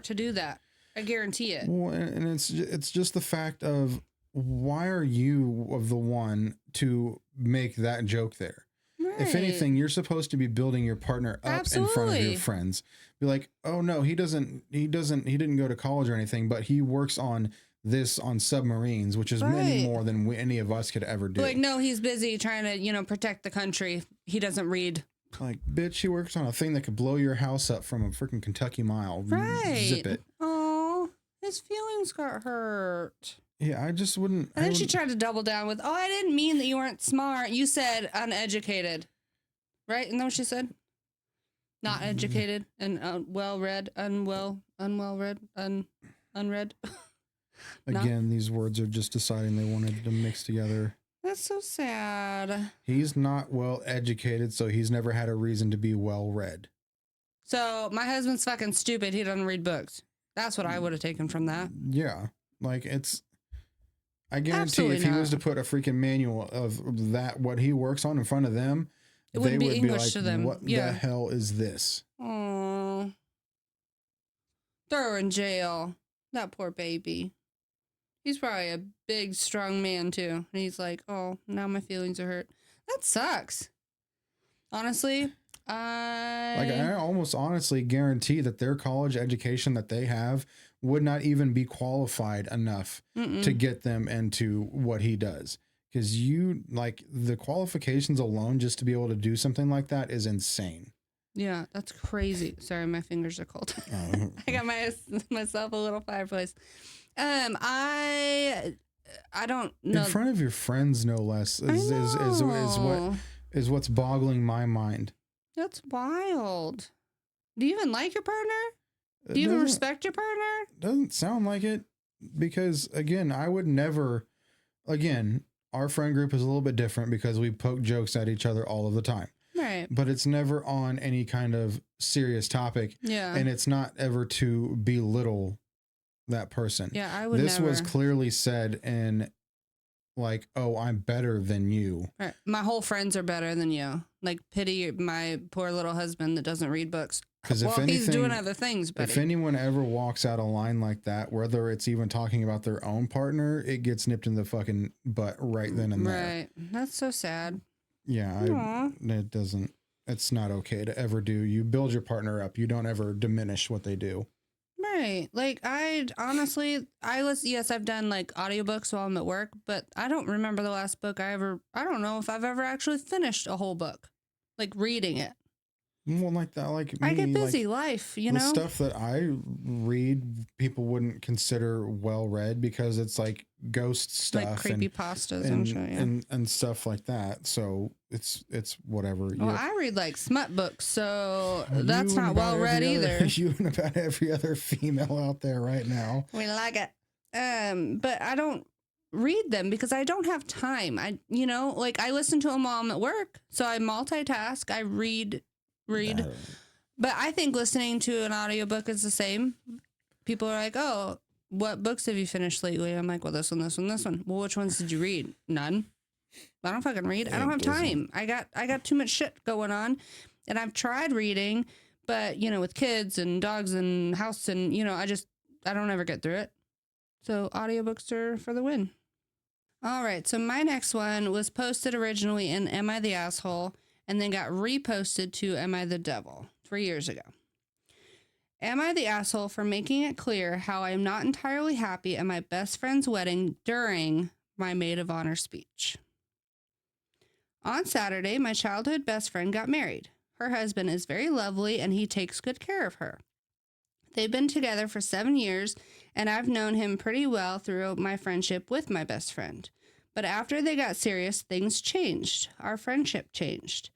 to do that. I guarantee it. Well, and it's just the fact of, why are you of the one to make that joke there? Right. If anything, you're supposed to be building your partner up in front of your friends. Be like, oh no, he didn't go to college or anything, but he works on this on submarines, which is many more than any of us could ever do. Like, no, he's busy trying to, protect the country. He doesn't read. Like, bitch, he works on a thing that could blow your house up from a freaking Kentucky mile. Right. Zip it. Oh, his feelings got hurt. Yeah, I just wouldn't. And then she tried to double down with, oh, I didn't mean that you weren't smart. You said uneducated. Right? Isn't that what she said? Not educated and well-read, unread. Again, these words are just deciding they wanted to mix together. That's so sad. He's not well educated, so he's never had a reason to be well read. So my husband's fucking stupid. He doesn't read books. That's what I would have taken from that. Yeah. Like, I guarantee if he was to put a freaking manual of that, what he works on in front of them, it wouldn't be English like, to them. What the hell is this? Oh. Throw her in jail. That poor baby. He's probably a big, strong man, too. And he's like, oh, now my feelings are hurt. That sucks. Honestly, I almost honestly guarantee that their college education that they have would not even be qualified enough to get them into what he does. Because the qualifications alone just to be able to do something like that is insane. Yeah, that's crazy. Sorry, my fingers are cold. I got myself a little fireplace. I don't know. In front of your friends, no less, is what's boggling my mind. That's wild. Do you even like your partner? Do you even respect your partner? Doesn't sound like it, because again, I would never. Again, our friend group is a little bit different because we poke jokes at each other all of the time. Right. But it's never on any kind of serious topic. Yeah. And it's not ever to belittle that person. Yeah, I would This never. was clearly said in like, oh, I'm better than you. Right. My whole friends are better than you. Like, pity my poor little husband that doesn't read books. Because he's doing other things, buddy. If anyone ever walks out a line like that, whether it's even talking about their own partner, it gets nipped in the fucking butt right then and there. Right. That's so sad. Yeah. It's not okay to ever do. You build your partner up. You don't ever diminish what they do. Right. Like, I've done like audiobooks while I'm at work, but I don't remember the last book I don't know if I've ever actually finished a whole book, like reading it. Well, like that, like I get busy, life, the stuff that I read, people wouldn't consider well read because it's like ghost stuff, like creepypastas and stuff like that. So it's whatever. Well, I read like smut books, so that's not well read either. You and about every other female out there right now. We like it, but I don't read them because I don't have time. I listen to them while I'm at work, so I multitask. I read. But I think listening to an audiobook is the same. People are like, oh, what books have you finished lately? I'm like, well, this one. Well, which ones did you read? None. I don't fucking read. I don't have time. I got too much shit going on, and I've tried reading, but with kids and dogs and house and I don't ever get through it. So audiobooks are for the win. All right. So my next one was posted originally in Am I the Asshole? And then got reposted to Am I the Devil 3 years ago. Am I the asshole for making it clear how I am not entirely happy at my best friend's wedding during my maid of honor speech? On Saturday, my childhood best friend got married. Her husband is very lovely and he takes good care of her. They've been together for 7 years and I've known him pretty well through my friendship with my best friend. But after they got serious, things changed. Our friendship changed.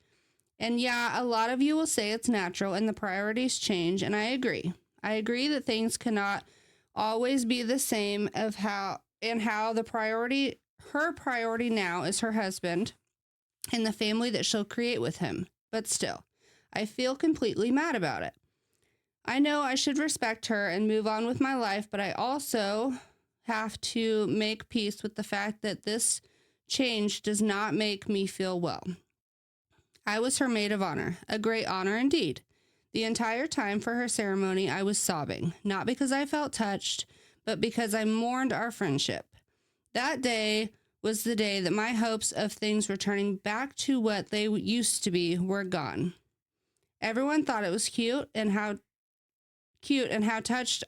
And yeah, a lot of you will say it's natural and the priorities change, and I agree. I agree that things cannot always be the same of how her priority now is her husband and the family that she'll create with him. But still, I feel completely mad about it. I know I should respect her and move on with my life, but I also have to make peace with the fact that this change does not make me feel well. I was her maid of honor, a great honor indeed. The entire time for her ceremony, I was sobbing, not because I felt touched, but because I mourned our friendship. That day was the day that my hopes of things returning back to what they used to be were gone. Everyone thought it was cute and how touched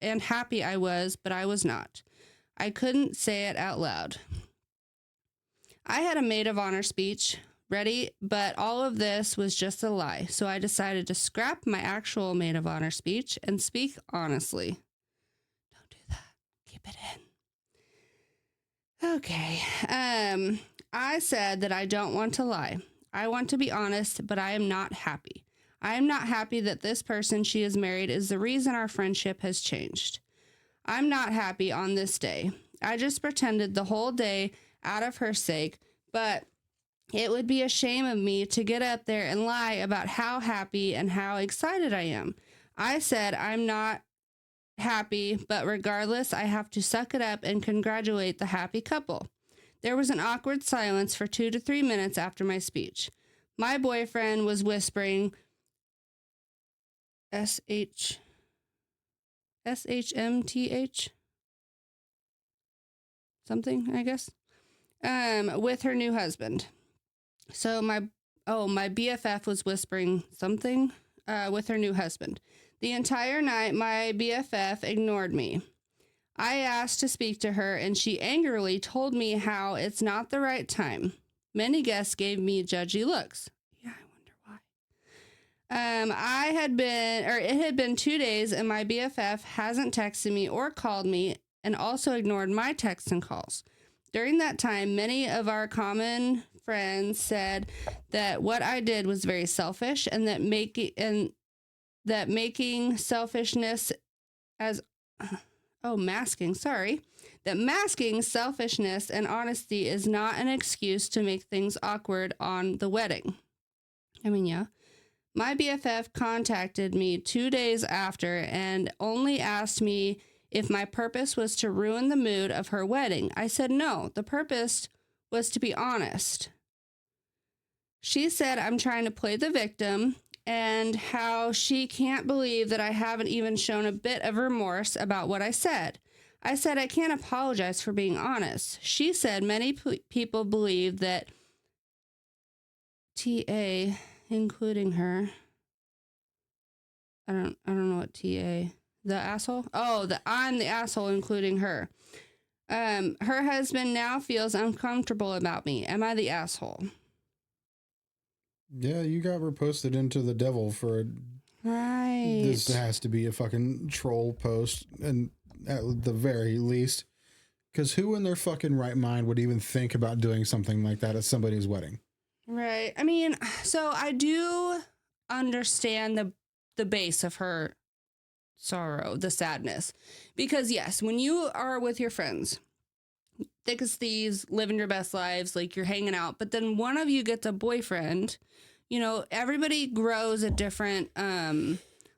and happy I was, but I was not. I couldn't say it out loud. I had a maid of honor speech ready, but all of this was just a lie, so I decided to scrap my actual maid of honor speech and speak honestly. Don't do that. Keep it in. Okay. I said that I don't want to lie. I want to be honest, but I am not happy. I am not happy that this person she has married is the reason our friendship has changed. I'm not happy on this day. I just pretended the whole day out of her sake, but it would be a shame of me to get up there and lie about how happy and how excited I am. I said I'm not happy, but regardless, I have to suck it up and congratulate the happy couple. There was an awkward silence for 2 to 3 minutes after my speech. My boyfriend was whispering, SHMTH? Something, I guess. With her new husband. So my BFF was whispering something with her new husband. The entire night, my BFF ignored me. I asked to speak to her, and she angrily told me how it's not the right time. Many guests gave me judgy looks. Yeah, I wonder why. It had been 2 days, and my BFF hasn't texted me or called me, and also ignored my texts and calls. During that time, many of our common friends said that what I did was very selfish, and that masking selfishness and honesty is not an excuse to make things awkward on the wedding. I mean, yeah. My BFF contacted me 2 days after and only asked me if my purpose was to ruin the mood of her wedding. I said no, the purpose was to be honest. She said I'm trying to play the victim and how she can't believe that I haven't even shown a bit of remorse about what I said. I said I can't apologize for being honest. She said many people believe that TA, including her, I don't know what TA, the asshole? Oh, I'm the asshole, including her. Her husband now feels uncomfortable about me. Am I the asshole? Yeah, you got reposted into the devil for Right. This has to be a fucking troll post, and at the very least, because who in their fucking right mind would even think about doing something like that at somebody's wedding? Right. I mean, so I do understand the base of her sorrow, the sadness, because yes, when you are with your friends, thick as thieves, living your best lives, like you're hanging out, but then one of you gets a boyfriend, you know, everybody grows at different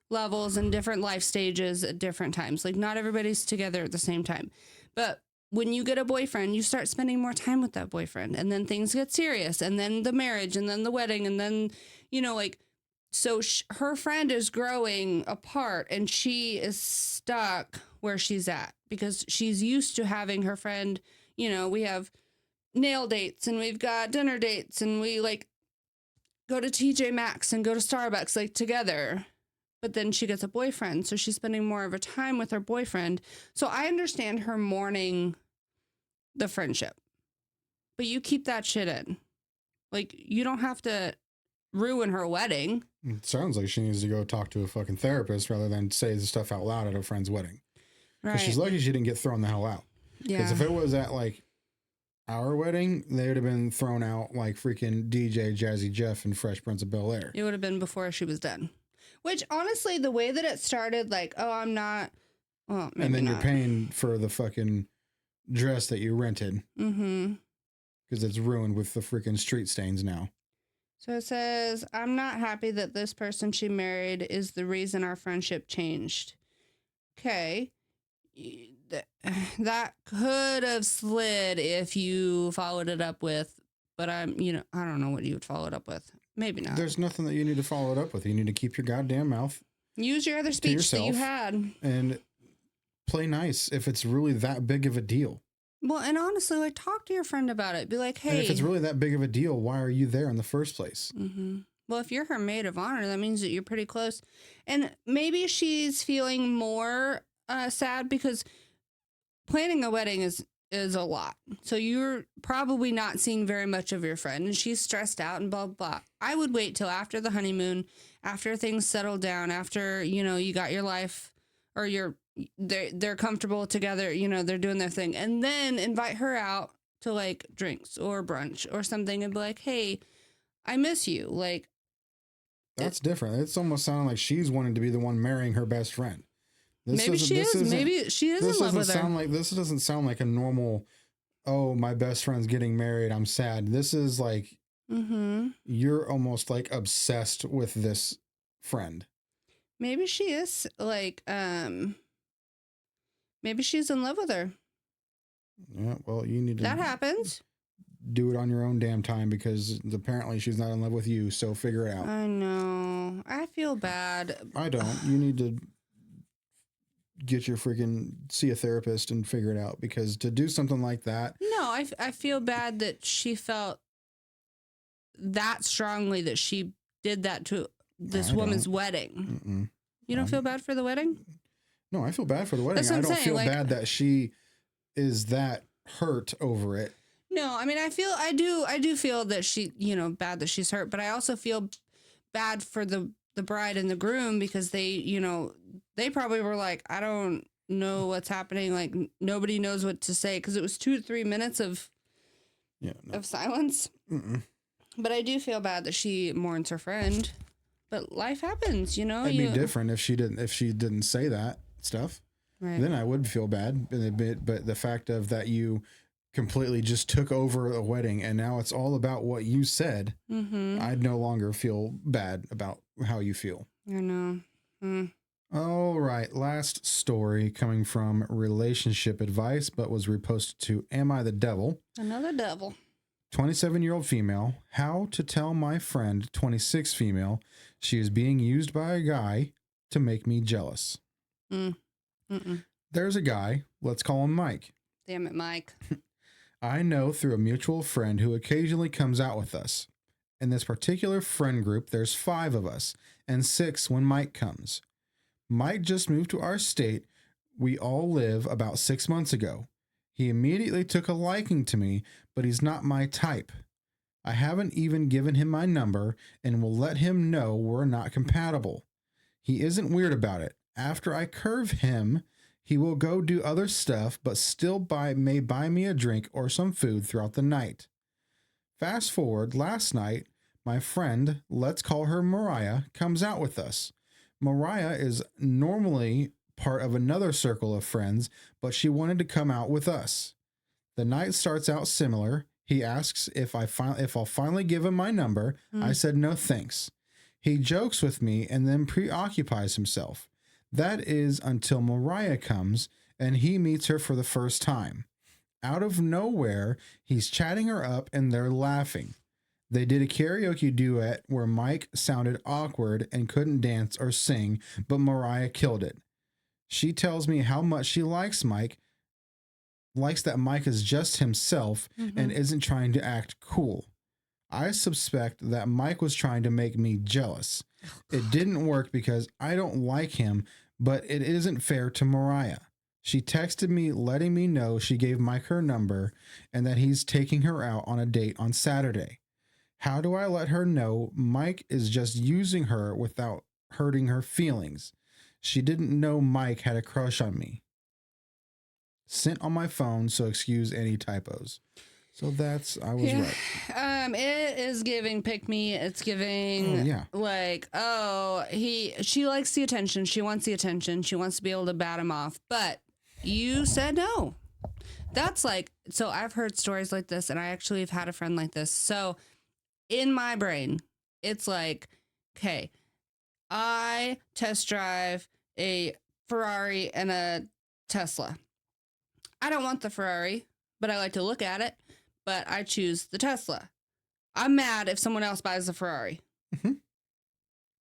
levels and different life stages at different times. Like not everybody's together at the same time. But when you get a boyfriend, you start spending more time with that boyfriend, and then things get serious, and then the marriage, and then the wedding, and then, you know, like, so her friend is growing apart and she is stuck where she's at because she's used to having her friend, you know, we have nail dates and we've got dinner dates and we like go to TJ Maxx and go to Starbucks like together. But then she gets a boyfriend, so she's spending more of her time with her boyfriend. So I understand her mourning the friendship, but you keep that shit in. Like, you don't have to ruin her wedding. It sounds like she needs to go talk to a fucking therapist rather than say the stuff out loud at her friend's wedding. Because she's lucky she didn't get thrown the hell out. Yeah. Because if it was at like our wedding, they would have been thrown out like freaking DJ Jazzy Jeff and Fresh Prince of Bel-Air. It would have been before she was done. Which honestly, the way that it started, like, oh, I'm not Well, maybe and then not. you're paying for the fucking dress that you rented. Mm-hmm. Because it's ruined with the freaking street stains now. So it says, I'm not happy that this person she married is the reason our friendship changed. Okay. That could have slid if you followed it up with, but I don't know what you would follow it up with. Maybe not. There's nothing that you need to follow it up with. You need to keep your goddamn mouth. Use your other speech that you had. And play nice if it's really that big of a deal. Well, and honestly, like, talk to your friend about it. Be like, hey. And if it's really that big of a deal, why are you there in the first place? Mm-hmm. Well, if you're her maid of honor, that means that you're pretty close. And maybe she's feeling more sad because planning a wedding is a lot. So you're probably not seeing very much of your friend, and she's stressed out and blah, blah, blah. I would wait till after the honeymoon, after things settle down, after, you got your life or they're comfortable together, they're doing their thing, and then invite her out to like drinks or brunch or something and be like, hey, I miss you. Like, that's different. It's almost sounding like she's wanting to be the one marrying her best friend. Maybe she is. Maybe she is in love with her. This doesn't sound like a normal, oh, my best friend's getting married, I'm sad. This is like, you're almost like obsessed with this friend. Maybe she is like, maybe she's in love with her. Yeah, well, you need to. That happens. Do it on your own damn time because apparently she's not in love with you, so figure it out. I know. I feel bad. I don't. You need to get your see a therapist and figure it out, because to do something like that. No, I feel bad that she felt that strongly that she did that to this woman's wedding. Mm-mm. You don't feel bad for the wedding? No, I feel bad for the wedding. I don't feel bad that she is that hurt over it. No, I mean, I do feel that she, bad that she's hurt, but I also feel bad for the bride and the groom because they, they probably were like, I don't know what's happening. Like, nobody knows what to say, because it was 2 to 3 minutes of silence. Mm-mm. But I do feel bad that she mourns her friend. But life happens, It'd be different if she didn't say that stuff. Right. Then I would feel bad a bit. But the fact of that you completely just took over a wedding and now it's all about what you said, I'd no longer feel bad about how you feel. I know. All right. Last story coming from Relationship Advice, but was reposted to Am I the Devil? Another devil. 27-year-old female. How to tell my friend, 26 female, she is being used by a guy to make me jealous. There's a guy. Let's call him Mike. Damn it, Mike. I know through a mutual friend who occasionally comes out with us. In this particular friend group, there's 5 of us and 6 when Mike comes. Mike just moved to our state. We all live about 6 months ago. He immediately took a liking to me, but he's not my type. I haven't even given him my number and will let him know we're not compatible. He isn't weird about it. After I curve him, he will go do other stuff, but still may buy me a drink or some food throughout the night. Fast forward, last night, my friend, let's call her Mariah, comes out with us. Mariah is normally part of another circle of friends, but she wanted to come out with us. The night starts out similar. He asks if I'll finally give him my number. I said no thanks. He jokes with me and then preoccupies himself. That is until Mariah comes and he meets her for the first time. Out of nowhere, he's chatting her up and they're laughing. They did a karaoke duet where Mike sounded awkward and couldn't dance or sing, but Mariah killed it. She tells me how much she likes that Mike is just himself and isn't trying to act cool. I suspect that Mike was trying to make me jealous. It didn't work because I don't like him, but it isn't fair to Mariah. She texted me letting me know she gave Mike her number and that he's taking her out on a date on Saturday. How do I let her know Mike is just using her without hurting her feelings? She didn't know Mike had a crush on me. Sent on my phone, so excuse any typos. So I was right. It is giving pick me. It's giving like, she likes the attention. She wants the attention. She wants to be able to bat him off. But you said no. That's like, so I've heard stories like this, and I actually have had a friend like this. So in my brain, it's like, okay, I test drive a Ferrari and a Tesla. I don't want the Ferrari, but I like to look at it. But I choose the Tesla. I'm mad if someone else buys the Ferrari. Mm-hmm.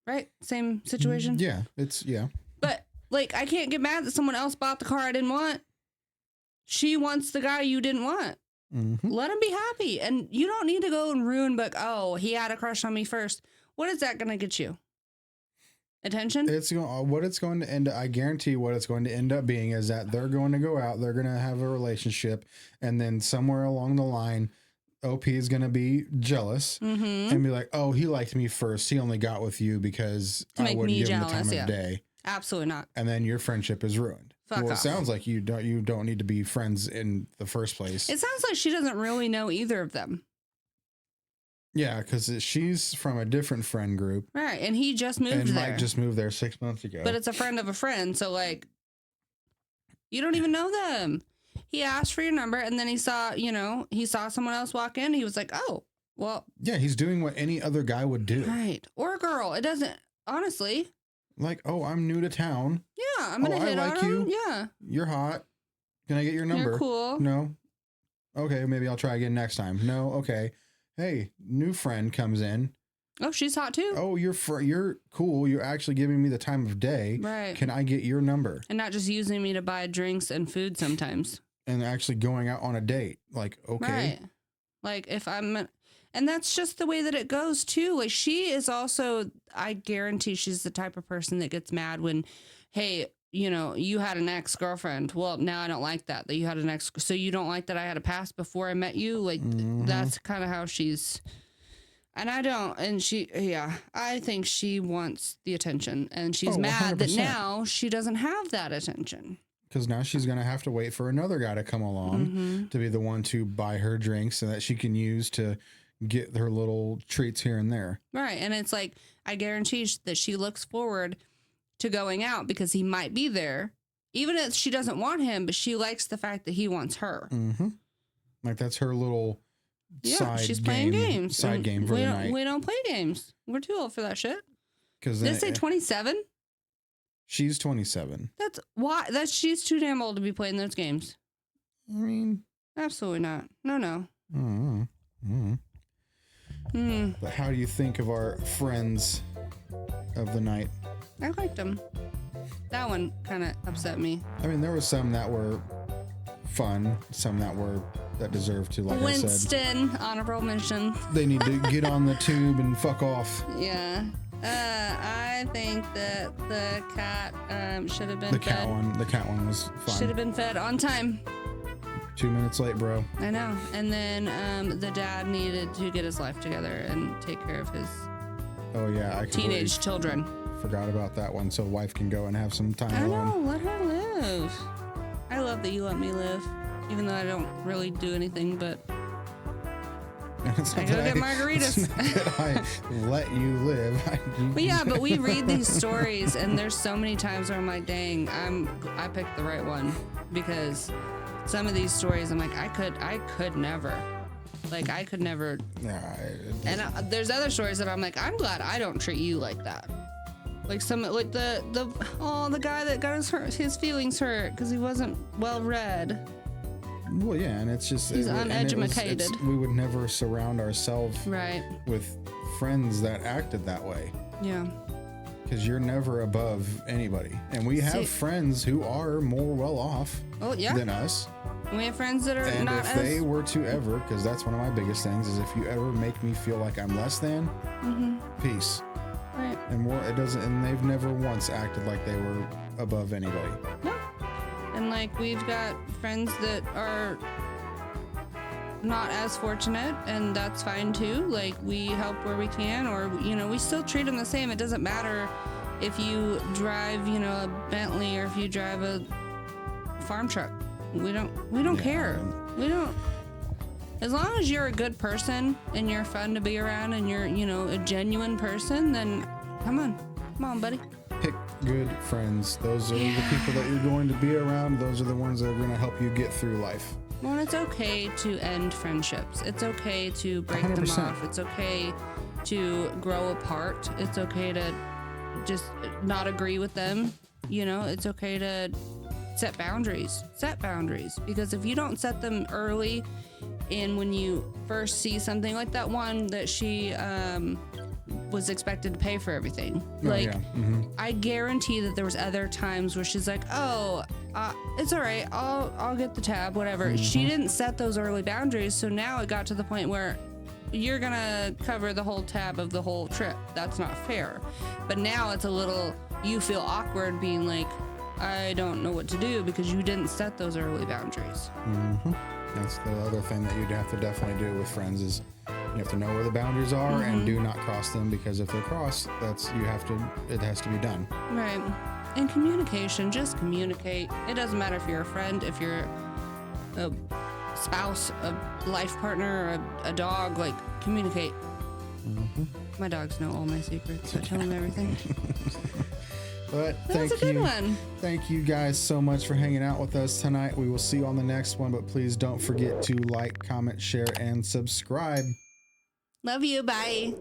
Right? Same situation? Yeah, But, like, I can't get mad that someone else bought the car I didn't want. She wants the guy you didn't want. Mm-hmm. Let him be happy. And you don't need to go and ruin, but, he had a crush on me first. What is that going to get you? Attention? I guarantee what it's going to end up being is that they're going to go out, they're going to have a relationship, and then somewhere along the line, OP is going to be jealous and be like, oh, he liked me first. He only got with you because I wouldn't give him the time of day. Absolutely not. And then your friendship is ruined. Fuck off. It sounds like you don't need to be friends in the first place. It sounds like she doesn't really know either of them. Yeah, because she's from a different friend group. Right, and he just moved there. Mike just moved there 6 months ago. But it's a friend of a friend, so, like, you don't even know them. He asked for your number, and then he saw someone else walk in. He was like, oh, well. Yeah, he's doing what any other guy would do. Right, or a girl. It doesn't, honestly. Like, oh, I'm new to town. Yeah, I'm going to hit on him. Yeah. You're hot. Can I get your number? You're cool. No. Okay, maybe I'll try again next time. No, okay. Hey, new friend comes in. Oh, she's hot too. Oh, you're cool. You're actually giving me the time of day. Right. Can I get your number? And not just using me to buy drinks and food sometimes. And actually going out on a date. Like, okay. Right. Like and that's just the way that it goes too. Like she is also, I guarantee she's the type of person that gets mad when, hey, you had an ex-girlfriend. Well, now I don't like that you had an ex. So you don't like that I had a past before I met you? Like, that's kind of how she's, and I don't. And I think she wants the attention. And she's mad 100%. That now she doesn't have that attention. Because now she's going to have to wait for another guy to come along to be the one to buy her drinks so that she can use to get her little treats here and there. Right. And it's like, I guarantee that she looks forward to going out because he might be there, even if she doesn't want him, but she likes the fact that he wants her. Mm-hmm. Like that's her little she's playing games. Side game for the night. We don't play games. We're too old for that shit. Did they say 27? She's 27. That's why. She's too damn old to be playing those games. I mean, absolutely not. No. But how do you think of our friends of the night? I liked them. That one kind of upset me. I mean, there were some that were fun, some that deserved to, like Winston, I said. honorable mention. They need to get on the tube and fuck off. Yeah. I think that the cat should have been fed. The cat one was fun. Should have been fed on time. 2 minutes late, bro. I know. And then the dad needed to get his life together and take care of his teenage children. Forgot about that one, so wife can go and have some time alone. I know, let her live. I love that you let me live, even though I don't really do anything, but I go get margaritas. I let you live. But we read these stories, and there's so many times where I'm like, dang, I picked the right one, because some of these stories, I'm like, I could never. Like, I could never. And there's other stories that I'm like, I'm glad I don't treat you like that. Like the guy that got his feelings hurt because he wasn't well read. Well, yeah, and it's just he's uneducated. We would never surround ourselves with friends that acted that way. Yeah. Because you're never above anybody, and we have friends who are more well off than us. We have friends that are not if they were to ever, because that's one of my biggest things, is if you ever make me feel like I'm less than, peace. Right. And and they've never once acted like they were above anybody. No. And like we've got friends that are not as fortunate, and that's fine too. Like we help where we can, or we still treat them the same. It doesn't matter if you drive, a Bentley or if you drive a farm truck. We don't care. We don't. As long as you're a good person and you're fun to be around and you're, you know, a genuine person, then come on, buddy. Pick good friends. Those are the people that you're going to be around. Those are the ones that are going to help you get through life. Well, it's okay to end friendships. It's okay to break 100%. them off. It's okay to grow apart. It's okay to just not agree with them. You know, it's okay to set boundaries. Set boundaries. Because if you don't set them early, and when you first see something like that one that she was expected to pay for everything, I guarantee that there was other times where she's like, oh, it's all right, I'll get the tab, whatever. She didn't set those early boundaries, so now it got to the point where you're gonna cover the whole tab of the whole trip. That's not fair. But now it's a little, you feel awkward being like, I don't know what to do because you didn't set those early boundaries. That's the other thing that you'd have to definitely do with friends is you have to know where the boundaries are and do not cross them, because if they're crossed, it has to be done. Right. And communication, just communicate. It doesn't matter if you're a friend, if you're a spouse, a life partner, or a dog, like, communicate. My dogs know all my secrets. I tell them everything. But That was a good one. Thank you guys so much for hanging out with us tonight. We will see you on the next one, but please don't forget to like, comment, share, and subscribe. Love you. Bye.